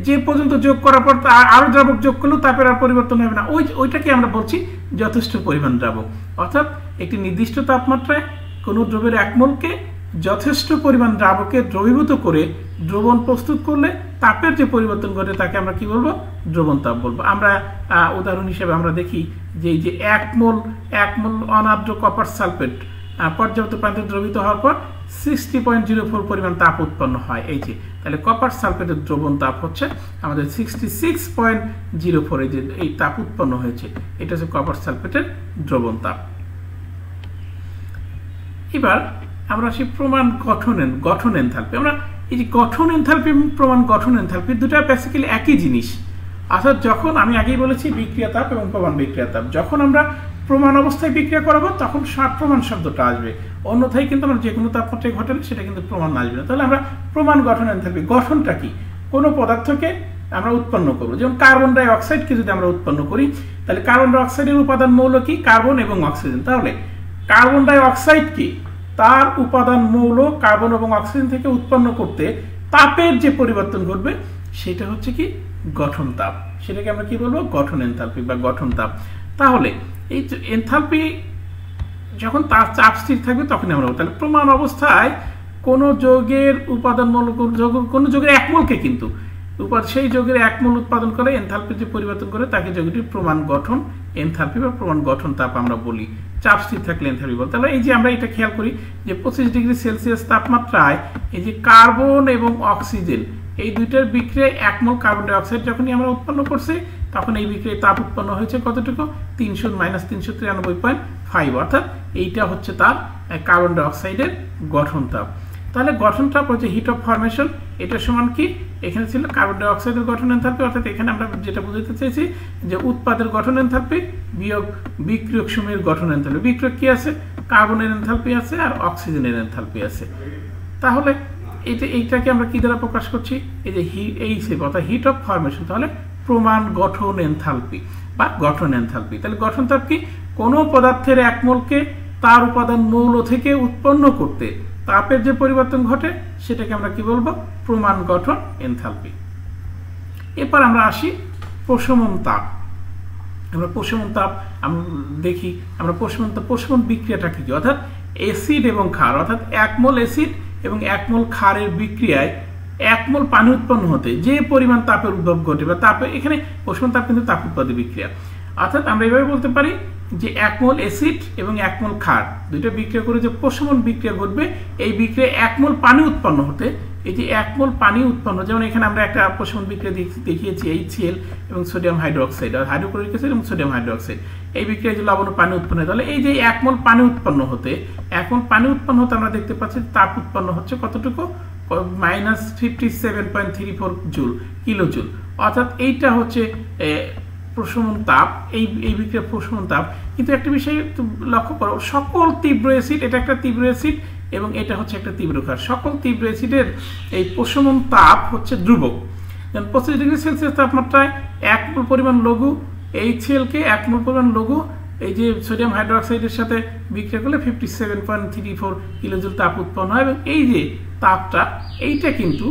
যে পর্যন্ত যোগ করার পর আরো দ্রাবক যোগ করলেও তাপের আর পরিবর্তন হবে না, ওইটাকে আমরা বলছি যথেষ্ট পরিমাণ দ্রাবক। অর্থাৎ একটি নির্দিষ্ট তাপমাত্রায় কোনো দ্রবের 1 মোলকে যথেষ্ট পরিমাণ দ্রাবকে দ্রবীভূত করে দ্রবণ প্রস্তুত করলে তাপের যে পরিবর্তন ঘটে, তাকে আমরা কি বলবো? দ্রবণ তাপ বলবো। আমরা উদাহরণ হিসেবে আমরা দেখি যে এই যে 1 মোল অনার্দ্র কপার সালফেট পর্যাপ্ত পানিতে দ্রবীভূত হওয়ার পর 60.04 পরিমাণ তাপ উৎপন্ন হয়। এই যে তাহলে কপার সালফেটের দ্রবণ তাপ হচ্ছে আমাদের 66.04, এই তাপ উৎপন্ন হয়েছে, এটা হচ্ছে কপার সালফেটের দ্রবণ তাপ। এবার আমরা সেই প্রমাণ গঠন এনথালপি। আমরা এই যে গঠন এনথালপি এবং প্রমাণ গঠন এনথালপি দুটো বেসিক্যালি একই জিনিস। অর্থাৎ যখন আমি আগেই বলেছি বিক্রিয়া তাপ এবং প্রমাণ বিক্রিয়া তাপ, যখন আমরা প্রমাণ অবস্থায় বিক্রিয়া করাবো তখন প্রমাণ শব্দটা আসবে, অন্যথায় কিন্তু আমরা যে কোনো তাপমাত্রায় ঘটালে সেটা কিন্তু প্রমাণ আসবে না। তাহলে আমরা প্রমাণ গঠন এনথালপি, গঠনটা কি? কোনো পদার্থকে আমরা উৎপন্ন করবো, যেমন কার্বন ডাই অক্সাইডকে যদি আমরা উৎপন্ন করি, তাহলে কার্বন ডাই অক্সাইডের উপাদান মৌল কি? কার্বন এবং অক্সিজেন। তাহলে কার্বন ডাই অক্সাইড কি? তার উপাদান মৌল কার্বন এবং অক্সিজেন থেকে উৎপন্ন করতে তাপের যে পরিবর্তন ঘটবে সেটা হচ্ছে কি? গঠন তাপ। সেটাকে আমরা কি বলবো? গঠন এনথালপি বা গঠন তাপ। তাহলে এই এনথালপি যখন তার চাপ স্থির থাকবে তখনই আমরা, তাহলে প্রমাণ অবস্থায় কোনো যৌগের উপাদান মৌল, কোনো যৌগের 1 মোলকে কিন্তু সেই যৌগের 1 মোল উৎপাদন করে এনথালপি যে পরিবর্তন করে তাকে যৌগটির প্রমাণ গঠন এনথালপি বা প্রমাণ গঠন তাপ আমরা বলি। চাপ স্থির থাকলে এনথালপি বলি। তাহলে এই যে আমরা এটা খেয়াল করি যে 25 ডিগ্রি সেলসিয়াস তাপমাত্রায় এই যে কার্বন এবং অক্সিজেন এই দুইটার বিক্রিয়ায় 1 মোল কার্বন ডাই অক্সাইড যখনই আমরা উৎপন্ন করছি, তখন এই বিক্রিয়ায় তাপ উৎপন্ন হয়েছে কতটুকু? 393.5। অর্থাৎ এইটা হচ্ছে তার কার্বন ডাই অক্সাইডের গঠন তাপ। তাহলে গঠন তাপ হচ্ছে হিট অফ ফরমেশন, এটা সমান কি? এখানে ছিল কার্বন ডাই অক্সাইডের গঠন এনথালপি, অর্থাৎ এখানে আমরা যেটা বুঝাতে চাইছি যে উৎপাদের গঠন এনথালপি বিয়োগ বিক্রিয়ক সমূহের গঠন এনথালপি। বিক্রিয়ক কি আছে? কার্বনের এনথালপি আছে আর অক্সিজেনের এনথালপি আছে। তাহলে এইটাকে আমরা কি দ্বারা প্রকাশ করছি? এই যে অর্থাৎ হিট অফ ফরমেশন। তাহলে প্রমাণ গঠন এনথালপি বা গঠন এনথালপি। তাহলে গঠন তাপ কি? কোনো পদার্থের 1 মোলকে তার উপাদান মৌল থেকে উৎপন্ন করতে তাপের যে পরিবর্তন ঘটে সেটাকে আমরা কি বলবো? প্রমাণ গঠন এনথালপি। এরপর আমরা আসি প্রশমন তাপ। আমরা প্রশমন তাপ দেখি, আমরা প্রশমন বিক্রিয়াটা কি? অর্থাৎ অ্যাসিড এবং ক্ষার, অর্থাৎ 1 মোল অ্যাসিড এবং 1 মোল ক্ষারের বিক্রিয়ায় 1 মোল পানি উৎপন্ন হতে যে পরিমাণ তাপের উদ্ভব ঘটে বা তাপে, এখানে প্রশমন তাপ কিন্তু তাপ উৎপাদী বিক্রিয়া। অর্থাৎ আমরা এভাবে বলতে পারি যে 1 মোল অ্যাসিড এবং 1 মোল ক্ষার দুইটা বিক্রিয়া করে যে প্রশমন বিক্রিয়া ঘটবে, এই বিক্রিয়ায় 1 মোল পানি উৎপন্ন হতে, এই যে 1 মোল পানি উৎপন্ন, যেমন এখানে আমরা একটা প্রশমন বিক্রিয়া দেখিয়েছি HCl এবং সোডিয়াম হাইড্রোক্সাইড, আর হাইড্রোক্লোরিক অ্যাসিড এবং সোডিয়াম হাইড্রোক্সাইড, এই বিক্রিয়ায় যে লবণ পানি উৎপন্ন হয়, তাহলে এই যে 1 মোল পানি উৎপন্ন হতে আমরা দেখতে পাচ্ছি তাপ উৎপন্ন হচ্ছে কতটুকু? -57.34 কিলোজুল। অর্থাৎ এইটা হচ্ছে প্রশমন তাপ, এই বিক্রিয়া প্রশমন তাপ। কিন্তু একটা বিষয় লক্ষ্য করো, সকল তীব্র অ্যাসিড, এটা একটা তীব্র অ্যাসিড এবং এটা হচ্ছে একটা তীব্র ক্ষার, সকল তীব্র অ্যাসিডের এই প্রশমন তাপ হচ্ছে ধ্রুবক। যেমন 25 ডিগ্রি সেলসিয়াস তাপমাত্রায় 1 মোল পরিমাণ লঘু HCl কে 1 মোল পরিমাণ লঘু এই যে সোডিয়াম হাইড্রোক্সাইডের সাথে বিক্রিয়া করলে 57.34 কিলোজুল তাপ উৎপন্ন হয় এবং এই যে তাপটা এইটা কিন্তু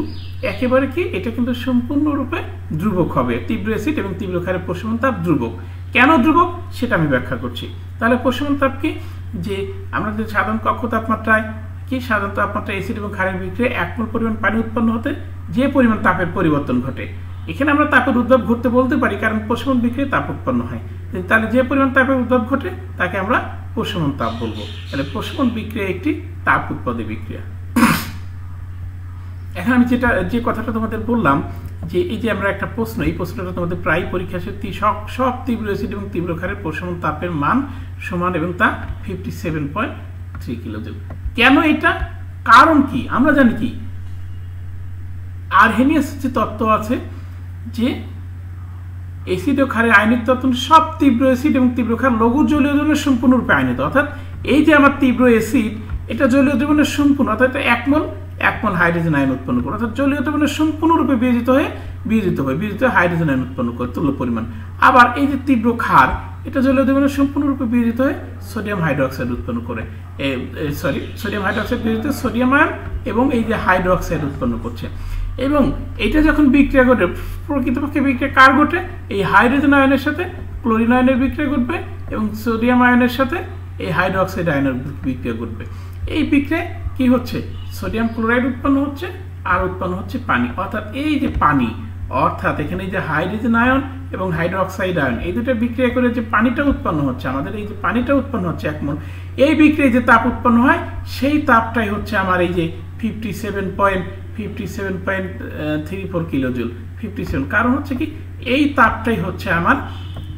একেবারে কি এটা কিন্তু সম্পূর্ণরূপে ধ্রুবক হবে। তীব্র অ্যাসিড এবং তীব্র ক্ষারের প্রশমন তাপ ধ্রুবক। কেন ধ্রুবক সেটা আমি ব্যাখ্যা করছি। তাহলে প্রশমন তাপ কি, যে আমরা যে সাধারণ কক্ষ তাপমাত্রায় কি সাধারণ তাপমাত্রায় অ্যাসিড এবং ক্ষারের বিক্রিয়ায় 1 মোল পরিমাণ পানি উৎপন্ন হতে যে পরিমাণ তাপের পরিবর্তন ঘটে, এখানে আমরা তাপের উদ্ভব ঘটতে বলতে পারি কারণ প্রশমন বিক্রিয়ায় তাপ উৎপন্ন হয়। তাহলে যে পরিমাণ তাপের উদ্ভব ঘটে তাকে আমরা প্রশমন তাপ বলবো। তাহলে প্রশমন বিক্রিয়া একটি তাপ উৎপাদী বিক্রিয়া। এখন আমি যে কথাটা তোমাদের বললাম যে এই যে আমরা একটা প্রশ্ন, এই প্রশ্নটা তোমাদের প্রায় পরীক্ষা সব তীব্র অ্যাসিড এবং তীব্র ক্ষারের প্রশমন তাপের মান সমান এবং তা 57.3 কিলোজুল। কেন এটা, কারণ কি আমরা জানি কি, আরহেনিয়াস যে তত্ত্ব আছে যে অ্যাসিড ও ক্ষারের আয়নিক তত্ত্ব সব তীব্র অ্যাসিড এবং তীব্র ক্ষার লঘু জলীয় দ্রবণের সম্পূর্ণরূপে আয়নিত। অর্থাৎ এই যে আমার তীব্র অ্যাসিড এটা জলীয় দ্রবণের সম্পূর্ণ, অর্থাৎ 1 মোল হাইড্রোজেন আয়ন উৎপন্ন করে, অর্থাৎ জলীয় দ্রবণের সম্পূর্ণরূপে বিয়োজিত হয়ে হাইড্রোজেন আয়ন উৎপন্ন করে তুল্য পরিমাণ। আবার এই যে তীব্র ক্ষার এটা জলীয় দ্রবণের সম্পূর্ণরূপে বিয়োজিত হয়ে সোডিয়াম হাইড্রোক্সাইড উৎপন্ন করে, সোডিয়াম হাইড্রোক্সাইড বিয়োজিত সোডিয়াম আয়ন এবং এই যে হাইড্রোক্সাইড উৎপন্ন করছে। এবং এটা যখন বিক্রিয়া ঘটে, প্রকৃতপক্ষে বিক্রিয়া কার ঘটে, এই হাইড্রোজেন আয়নের সাথে ক্লোরিন আয়নের বিক্রিয়া ঘটবে এবং সোডিয়াম আয়নের সাথে এই হাইড্রোক্সাইড আয়নের বিক্রিয়া ঘটবে। এই বিক্রিয়ায় কি হচ্ছে, সোডিয়াম ক্লোরাইড উৎপন্ন হচ্ছে আর উৎপন্ন হচ্ছে পানি। অর্থাৎ এই যে পানি, অর্থাৎ এখানে যে হাইড্রোজেন আয়ন এবং হাইড্রোক্সাইড আয়ন এই দুটো বিক্রিয়া করে যে পানিটা উৎপন্ন হচ্ছে, আমাদের এই যে পানিটা উৎপন্ন হচ্ছে 1 মোল, এই বিক্রিয়ায় যে তাপ উৎপন্ন হয় সেই তাপটাই হচ্ছে আমার এই যে 57.34 কিলোজুল। 57 কারণ হচ্ছে কি, এই তাপটাই হচ্ছে আমার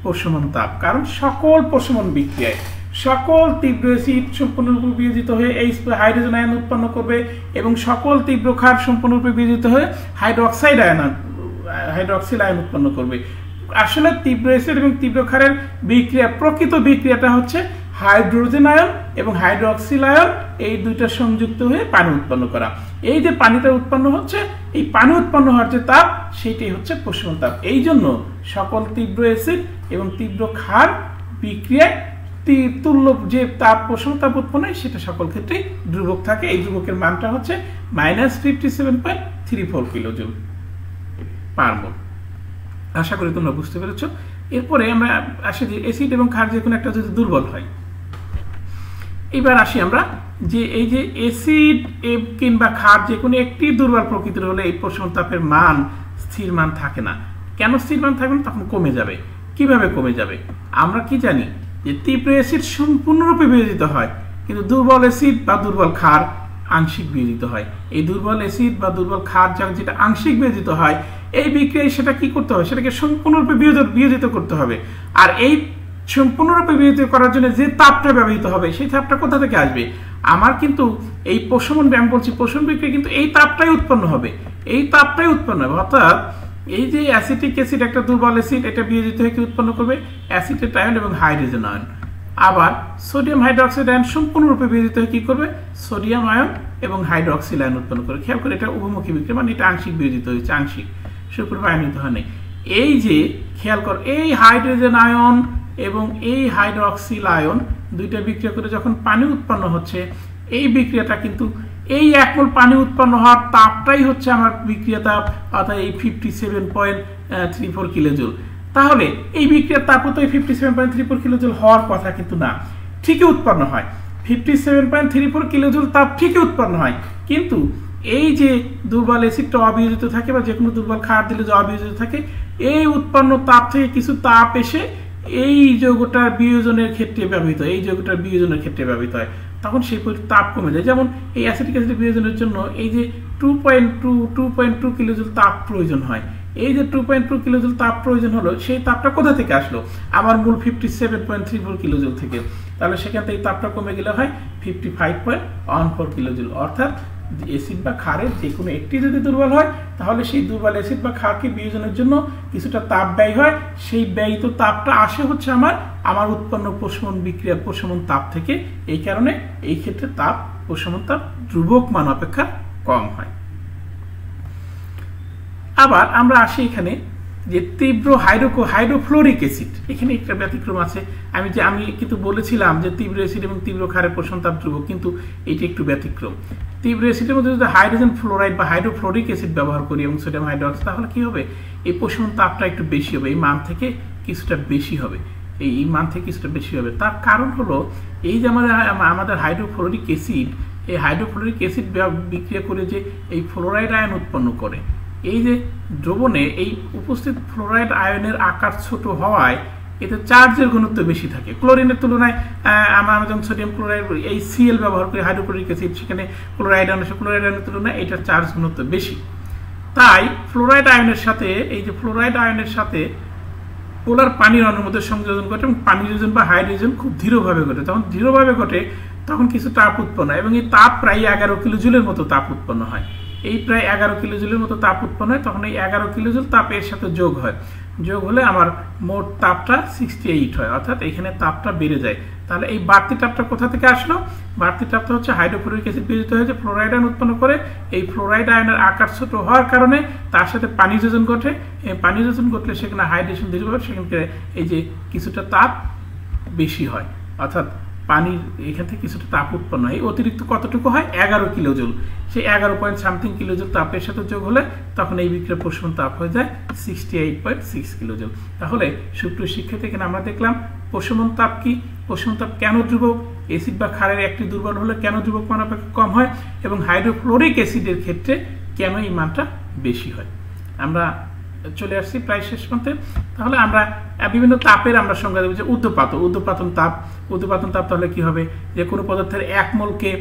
প্রশমন তাপ। কারণ সকল প্রশমন বিক্রিয়ায় সকল তীব্র অ্যাসিড সম্পূর্ণরূপে বিয়োজিত হয়ে এই হাইড্রোজেন আয়ন উৎপন্ন করবে এবং সকল তীব্র ক্ষার সম্পূর্ণরূপে বিয়োজিত হয়ে হাইড্রোক্সাইড আয়ন উৎপন্ন করবে। আসলে তীব্র অ্যাসিড এবং তীব্র ক্ষারের বিক্রিয়া, প্রকৃত বিক্রিয়াটা হচ্ছে হাইড্রোজেন আয়ন এবং হাইড্রোক্সিল আয়ন এই দুইটা সংযুক্ত হয়ে পানি উৎপন্ন করা। এই যে পানিটা উৎপন্ন হচ্ছে, এই পানি উৎপন্ন হওয়ার যে তাপ সেইটাই হচ্ছে প্রশমন তাপ। এই জন্য সকল তীব্র অ্যাসিড এবং তীব্র ক্ষার বিক্রিয়ায় তুল্য যে তাপ প্রশমন তাপ উৎপন্ন হয় সেটা সকল ক্ষেত্রেই ধ্রুবক থাকে। এই ধ্রুবকের মানটা হচ্ছে -57.34 কিলোজুল পার মোল। আশা করি তোমরা বুঝতে পেরেছ। এরপরে আমরা আসি যে অ্যাসিড এবং ক্ষার যে কোনো একটা যদি দুর্বল হয়, এবার আসি আমরা যে এই যে অ্যাসিড কিংবা ক্ষার যে কোনো একটি দুর্বল প্রকৃতির হলে এই প্রশমন তাপের মান স্থির মান থাকে না। কেন স্থির মান থাকবে না, তখন কমে যাবে। কিভাবে কমে যাবে, আমরা কি জানি যে তীব্র অ্যাসিড সম্পূর্ণরূপে বিয়োজিত হয় কিন্তু দুর্বল অ্যাসিড বা দুর্বল ক্ষার আংশিক বিয়োজিত হয়। এই দুর্বল অ্যাসিড বা দুর্বল ক্ষার যেটা আংশিক বিয়োজিত হয়, এই বিক্রিয়ায় সেটা কি করতে হবে, সেটাকে সম্পূর্ণরূপে বিয়োজিত করতে হবে। আর এই সম্পূর্ণরূপে বিয়োজিত করার জন্য যে তাপটা ব্যবহৃত হবে সেই তাপটা কোথা থেকে আসবে, আমার কিন্তু এই প্রশমন আমি বলছি প্রশমন বিক্রিয়া কিন্তু এই তাপটাই উৎপন্ন হবে, এই তাপটাই উৎপন্ন হবে। অর্থাৎ এই যে অ্যাসিটিক অ্যাসিড একটা দুর্বল অ্যাসিড, এটা বিয়োজিত হয়ে কি উৎপন্ন করবে, অ্যাসিটেট আয়ন এবং হাইড্রোজেন আয়ন। আবার সোডিয়াম হাইড্রোক্সাইড আয়ন সম্পূর্ণরূপে বিয়োজিত হয়ে কি করবে, সোডিয়াম আয়ন এবং হাইড্রোক্সিল আয়ন উৎপন্ন করবে। খেয়াল করে এটা উভমুখী বিক্রিয়া, মানে এটা আংশিক বিয়োজিত হয়েছে, আংশিক, সম্পূর্ণ আয়নিত হয় নাই। এই যে খেয়াল কর, এই হাইড্রোজেন আয়ন এবং এই হাইড্রোক্সিল আয়ন দুইটা বিক্রিয়া করে যখন পানি উৎপন্ন হচ্ছে, এই বিক্রিয়াটা কিন্তু এই 1 মোল পানি উৎপন্ন হওয়ার তাপটাই হচ্ছে আমার বিক্রিয়া তাপ, অর্থাৎ এই 57.34 কিলোজুল। তাহলে এই বিক্রিয়ার তাপ তো এই 57.34 কিলোজুল হওয়ার কথা কিন্তু না, ঠিকই উৎপন্ন হয় 57.34 কিলোজুল তাপ ঠিকই উৎপন্ন হয়। কিন্তু এই যে দুর্বল অ্যাসিডটা অবিয়োজিত থাকে বা যে কোনো দুর্বল ক্ষার দিলে যে অবিয়োজিত থাকে, এই উৎপন্ন তাপ থেকে কিছু তাপ এসে এই যৌগটার বিয়োজনের ক্ষেত্রে ব্যবহৃত হয়, এই যৌগটার বিয়োজনের ক্ষেত্রে ব্যবহৃত হয়, তখন সেই তাপ কমে যায়। যেমন এই অ্যাসিটিক অ্যাসিড বিয়োজনের জন্য এই যে 2.2 কিলোজুল তাপ প্রয়োজন হয়। এই যে 2.2 কিলোজুল তাপ প্রয়োজন হলো, সেই তাপটা কোথা থেকে আসলো, আমার মূল 57.34 কিলোজুল থেকে। তাহলে সেখান থেকে তাপটা কমে গেলে হয় 55.14 কিলোজুল। অর্থাৎ অ্যাসিড বা ক্ষারের যে কোনো একটি যদি দুর্বল হয়, তাহলে সেই দুর্বল অ্যাসিড বা ক্ষারকে বিয়োজনের জন্য কিছুটা তাপ ব্যয় হয়। সেই ব্যয়িত তাপটা আসে হচ্ছে আমার উৎপন্ন প্রশমন বিক্রিয়া প্রশমন তাপ থেকে। এই কারণে এই ক্ষেত্রে তাপ প্রশমন তাপ ধ্রুবক মান অপেক্ষা কম হয়। আবার আমরা আসি এখানে যে তীব্র হাইড্রোফ্লোরিক অ্যাসিড, এখানে একটা ব্যতিক্রম আছে। আমি কিন্তু বলেছিলাম যে তীব্র অ্যাসিড এবং তীব্র ক্ষারের পোষণ তাপ ধ্রুবক, কিন্তু এটি একটু ব্যতিক্রম। তীব্র অ্যাসিডের মধ্যে যদি হাইড্রোজেন ফ্লোরাইড বা হাইড্রোফ্লোরিক অ্যাসিড ব্যবহার করি এবং সোডিয়াম হাইড্রোক্সাইড, তাহলে কি হবে, এই পোষণ তাপটা একটু বেশি হবে, এই মান থেকে কিছুটা বেশি হবে, এই মান থেকে কিছুটা বেশি হবে। তার কারণ হলো এই যে আমাদের হাইড্রোফ্লোরিক অ্যাসিড, এই হাইড্রোফ্লোরিক অ্যাসিড বিক্রিয়া করে যে এই ফ্লোরাইড আয়ন উৎপন্ন করে, এই যে দ্রবণে এই উপস্থিত ফ্লোরাইড আয়নের আকার ছোট হওয়ায় এতে চার্জের ঘনত্ব বেশি থাকে। ক্লোরিনের তুলনায় আমরা যখন সোডিয়াম ক্লোরাইড এই Cl ব্যবহার করি হাইড্রোফ্লোরিক অ্যাসিড, সেখানে ক্লোরাইড আয়নের তুলনায় এটার চার্জ ঘনত্ব বেশি। তাই ফ্লোরাইড আয়নের সাথে এই যে ফ্লোরাইড আয়নের সাথে পোলার পানির অণুর মধ্যে সংযোজন ঘটে এবং পানিযোজন বা হাইড্রোজেন খুব ধীরভাবে ঘটে। তখন ধীরভাবে ঘটে তখন কিছু তাপ উৎপন্ন হয় এবং এই তাপ প্রায় 11 কিলোজুলের মতো তাপ উৎপন্ন হয়। এই প্রায় 11 কিলোজুলের মতো তাপ উৎপন্ন হয়, তখন এই 11 কিলোজুল তাপ এর সাথে যোগ হয়, যোগ হলে আমার মোট তাপটা 68 হয়, অর্থাৎ এখানে তাপটা বেড়ে যায়। তাহলে এই বাড়তি তাপটা কোথা থেকে আসলো? বাড়তি তাপটা হচ্ছে হাইড্রোফ্লোরিক অ্যাসিড বিয়োজিত হয়েছে, ফ্লোরাইড আয়ন উৎপন্ন করে। এই ফ্লোরাইড আয়নের আকার ছোট হওয়ার কারণে তার সাথে পানি যোজন ঘটে, পানি যোজন ঘটলে সেখানে হাইড্রেশন দীর্ঘ হয়, সেখানে এই যে কিছুটা তাপ বেশি হয়, অর্থাৎ পানির এখান থেকে কিছুটা তাপ উৎপন্ন হয়। অতিরিক্ত কতটুকু হয়? 11 কিলোজুল। সেই 11.something কিলোজুল তাপের সাথে যোগ হলে তখন এই বিক্রিয়ার পোষণ তাপ হয়ে যায় 68.6 কিলোজুল। তাহলে সুপ্রিয় শিক্ষার্থী, এখানে আমরা দেখলাম প্রশমন তাপ কি, প্রশমন তাপ কেন ধ্রুবক, অ্যাসিড বা ক্ষারের একটি দুর্বল হলে কেন ধ্রুবক মান অপেক্ষা কম হয়, এবং হাইড্রোফ্লোরিক অ্যাসিডের ক্ষেত্রে কেন এই মানটা বেশি হয়। আমরা চলে আসছি প্রায় শেষ পর্যন্ত। তাহলে আমরা বিভিন্ন তাপের আমরা সংজ্ঞা দেব, যে ঊর্ধ্বপাতন তাপ তাহলে কি হবে, যে কোনো পদার্থের 1 মোলকে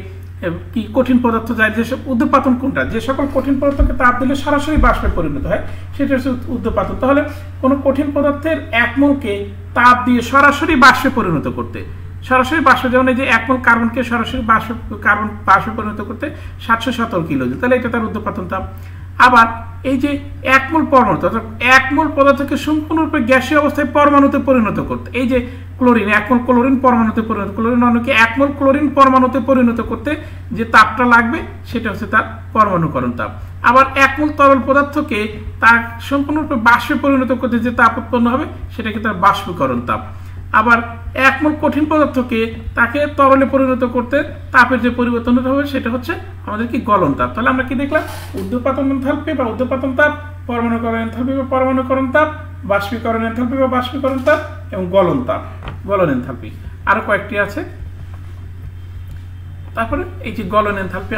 কি কঠিন পদার্থ যায়, যেসব ঊর্ধ্বপাতন কোনটা, যে সকল কঠিন পদার্থকে তাপ দিলে সরাসরি বাষ্পে পরিণত হয় সেটা হচ্ছে ঊর্ধ্বপাতন। তাহলে কোনো কঠিন পদার্থের 1 মোলকে তাপ দিয়ে সরাসরি বাষ্পে পরিণত করতে, সরাসরি বাষ্প, যেমন এই যে 1 মোল কার্বনকে সরাসরি বাষ্পে পরিণত করতে 717 কিলোজুল, তাহলে এটা তার ঊর্ধ্বপাতন তাপ। আবার এই যে 1 মোল পরমাণু, অর্থাৎ 1 মোল পদার্থকে সম্পূর্ণরূপে গ্যাসীয় অবস্থায় পরমাণুতে পরিণত করতে, এই যে ক্লোরিন, 1 মোল ক্লোরিন পরমাণুতে পরিণত, ক্লোরিন অণুকে 1 মোল ক্লোরিন পরমাণুতে পরিণত করতে যে তাপটা লাগবে সেটা হচ্ছে তার পরমাণুকরণ তাপ। আবার 1 মোল তরল পদার্থকে তার সম্পূর্ণরূপে বাষ্পে পরিণত করতে যে তাপ উৎপন্ন হবে সেটাকে তার বাষ্পীকরণ তাপ। আবার 1 মোল কঠিন পদার্থকে তাকে তরলে পরিণত করতে তাপের যে পরিবর্তন হবে সেটা হচ্ছে আমাদের কি গলন তাপ। তাহলে আমরা কি দেখলাম? ঊর্ধ্বপাতন এনথালপি বা ঊর্ধ্বপাতন তাপ, পরমাণুকরণ এনথালপি বা পরমাণুকরণ তাপ, বাষ্পীকরণ এনথালপি বা বাষ্পীকরণ তাপ, এবং গলন তাপ, গলন এনথালপি। আরো কয়েকটি আছে। তারপরে এই যে গলন এনথালপি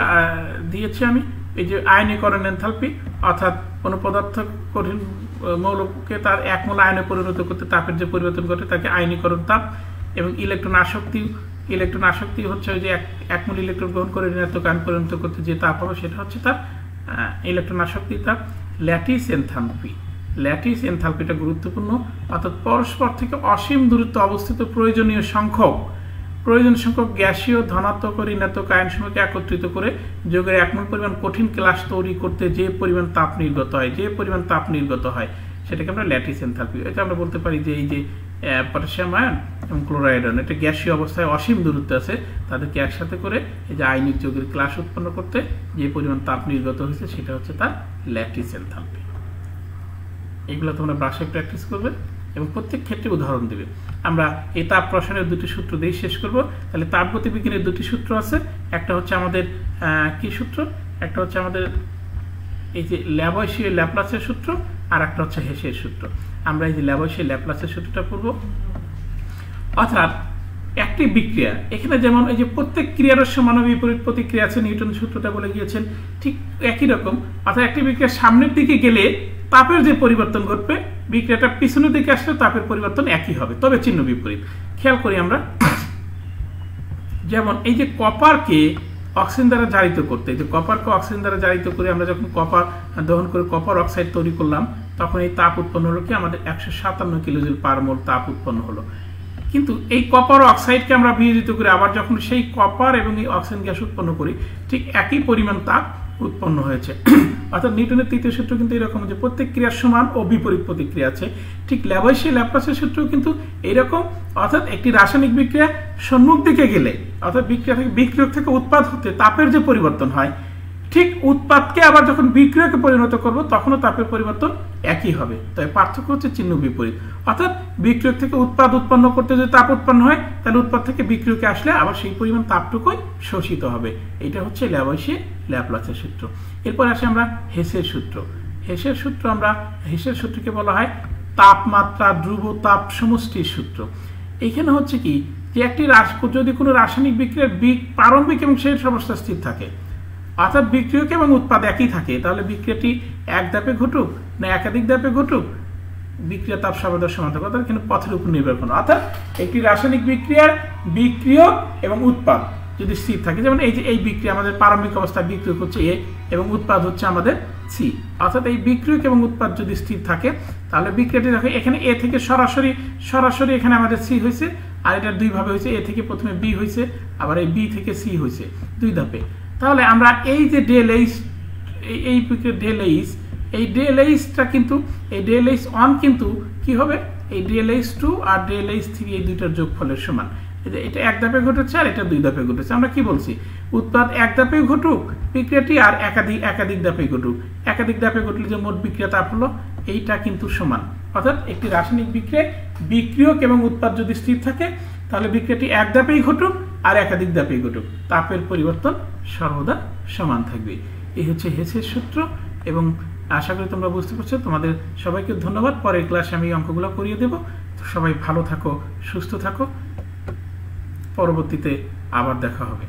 দিয়েছি আমি, এই যে আয়নীকরণ এনথালপি, অর্থাৎ কোনো পদার্থ কঠিন মৌলকে তার 1 মোল আয়নে পরিণত করতে তাপের যে পরিবর্তন ঘটে তাকে আয়নীকরণ তাপ। এবং ইলেকট্রন আসক্তি হচ্ছে ওই যে 1 মোল ইলেকট্রন গ্রহণ করে ঋণাত্মক আয়নে পরিণত করতে যে তাপ হবে সেটা হচ্ছে তার ইলেকট্রন আসক্তি তাপ। ল্যাটিস এনথালপিটা গুরুত্বপূর্ণ, অর্থাৎ পরস্পর থেকে অসীম দূরত্বে অবস্থিত প্রয়োজনীয় সংখ্যক গ্যাসীয় ধনাত্মক ও ঋণাত্মক আয়নসমূহকে একত্রিত করে যোগের 1 মোল পরিমাণ কঠিন ক্লাস তৈরি করতে যে পরিমাণ তাপ নির্গত হয় সেটাকে আমরা ল্যাটিস এনথালপি। এটা আমরা বলতে পারি যে এই যে পটাশিয়াম আয়ন এবং ক্লোরাইড আয়ন, এটা গ্যাসীয় অবস্থায় অসীম দূরত্বে আছে, তাদেরকে একসাথে করে এই যে আয়নিক যৌগের ক্লাস উৎপন্ন করতে যে পরিমাণ তাপ নির্গত হয়েছে সেটা হচ্ছে তার ল্যাটিস এনথালপি। এগুলো তোমরা বাসায় প্র্যাকটিস করবে এবং প্রত্যেক ক্ষেত্রে উদাহরণ দেবে। আমরা এই তাপ রসায়নের 2টি সূত্র দিয়ে শেষ করব। তাহলে তাপ গতিবিজ্ঞানের 2টি সূত্র আছে, একটা হচ্ছে আমাদের কি সূত্র, একটা হচ্ছে আমাদের এই যে ল্যাভয়েশীয় ল্যাপ্লাসের সূত্র, আর একটা হচ্ছে হেসের সূত্র। আমরা এই যে ল্যাভয়েশীয় ল্যাপ্লাসের সূত্রটা পড়ব। অর্থাৎ একটি বিক্রিয়া, এখানে যেমন এই যে প্রত্যেক ক্রিয়ার সমান বিপরীত প্রতিক্রিয়া আছে, নিউটন সূত্রটা বলে গিয়েছেন, ঠিক একই রকম। অর্থাৎ একটি বিক্রিয়া সামনের দিকে গেলে তাপের যে পরিবর্তন ঘটবে, বিক্রিয়াটা পিছনের দিকে আসলে তাপের পরিবর্তন একই হবে, তবে চিহ্ন বিপরীত। খেয়াল করি আমরা, যেমন এই যে কপারকে অক্সিজেন দ্বারা জারিত করতে, এই যে কপারকে অক্সিজেন দ্বারা জারিত করে আমরা যখন কপার দহন করে কপার অক্সাইড তৈরি করলাম, তখন এই তাপ উৎপন্ন হলো কি আমাদের 157 কিলোজুল পার মোল তাপ উৎপন্ন হলো। কিন্তু এই কপার অক্সাইডকে আমরা বিয়োজিত করে আবার যখন সেই কপার এবং এই অক্সিজেন গ্যাস উৎপন্ন করি, ঠিক একই পরিমাণ তাপ উৎপন্ন হয়েছে। অর্থাৎ নিউটনের 3য় সূত্র কিন্তু এরকম, যে প্রত্যেক ক্রিয়ার সমান ও বিপরীত প্রতিক্রিয়া আছে। ঠিক ল্যাভয়েশীয় ল্যাপ্লাসের সূত্র কিন্তু এইরকম, অর্থাৎ একটি রাসায়নিক বিক্রিয়া সম্মুখ দিকে গেলে, অর্থাৎ বিক্রিয়ক থেকে উৎপাদ হতে তাপের যে পরিবর্তন হয়, ঠিক উৎপাদকে আবার যখন বিক্রিয়কে পরিণত করব তখনও তাপের পরিবর্তন একই হবে, তবে পার্থক্য হচ্ছে চিহ্ন বিপরীত। অর্থাৎ বিক্রিয়ক থেকে উৎপাদ উৎপন্ন করতে যদি তাপ উৎপন্ন হয়, তাহলে উৎপাদ থেকে বিক্রিয়কে আসলে আবার সেই পরিমাণ তাপটুকুই শোষিত হবে। এটা হচ্ছে ল্যাভয়েশিয়ার ল্যাপ্লাসের সূত্র। এরপর আসে আমরা হেসের সূত্র। হেসের সূত্রকে বলা হয় তাপমাত্রা ধ্রুব তাপ সমষ্টির সূত্র। এখানে হচ্ছে কি যে যদি কোনো রাসায়নিক বিক্রিয়ার প্রারম্ভিক এবং শেষ অবস্থা স্থির থাকে, অর্থাৎ বিক্রিয়ক এবং উৎপাদ একই থাকে, তাহলে বিক্রিয়াটি এক ধাপে ঘটুক না একাধিক ধাপে ঘটুক, বিক্রিয়া তাপ সর্বদা সমান থাকে, অর্থাৎ কিন্তু পথের উপর নির্ভর করে। অর্থাৎ একটি রাসায়নিক বিক্রিয়ার বিক্রিয়ক এবং উৎপাদ যদি স্থির থাকে, যেমন এই যে এই বিক্রিয়া আমাদের প্রারম্ভিক অবস্থায় বিক্রিয়ক হচ্ছে এ এবং উৎপাদ হচ্ছে আমাদের সি, অর্থাৎ এই বিক্রিয়ক এবং উৎপাদ যদি স্থির থাকে তাহলে বিক্রিয়াটি দেখো এখানে এ থেকে সরাসরি এখানে আমাদের সি হয়েছে, আর এটা দুই ভাবে হয়েছে, এ থেকে প্রথমে বি হয়েছে, আবার এই বি থেকে সি হয়েছে, দুই ধাপে। তাহলে আমরা এই যে ডেল এইচ, এই ডেল এইচটা কিন্তু এই ডেল এইচ ওয়ান কিন্তু কি হবে, এই ডেল এইচ টু আর ডেল এইচ থ্রি এই দুইটার যোগফলের সমান। এটা এক ধাপে ঘটেছে আর এটা দুই ধাপে ঘটেছে। আমরা কি বলছি, উৎপাদ এক ধাপে ঘটুক বিক্রিয়াটি, আর একাধিক ধাপে ঘটুক। একাধিক ধাপে ঘটলে যে মোট বিক্রিয়া তাপ হলো এইটা কিন্তু সমান। অর্থাৎ একটি রাসায়নিক বিক্রিয়ায় বিক্রিয়ক এবং উৎপাদ যদি স্থির থাকে তাহলে বিক্রিয়াটি এক ধাপেই ঘটুক আর একাধিক ধাপেই ঘটুক, তাপের পরিবর্তন সর্বদা সমান থাকবে। এই হচ্ছে হেসের সূত্র, এবং আশা করি তোমরা বুঝতে পারছো। তোমাদের সবাইকে ধন্যবাদ। পরের ক্লাসে আমি অঙ্কগুলো করিয়ে দেব। সবাই ভালো থাকো, সুস্থ থাকো, পরবর্তীতে আবার দেখা হবে।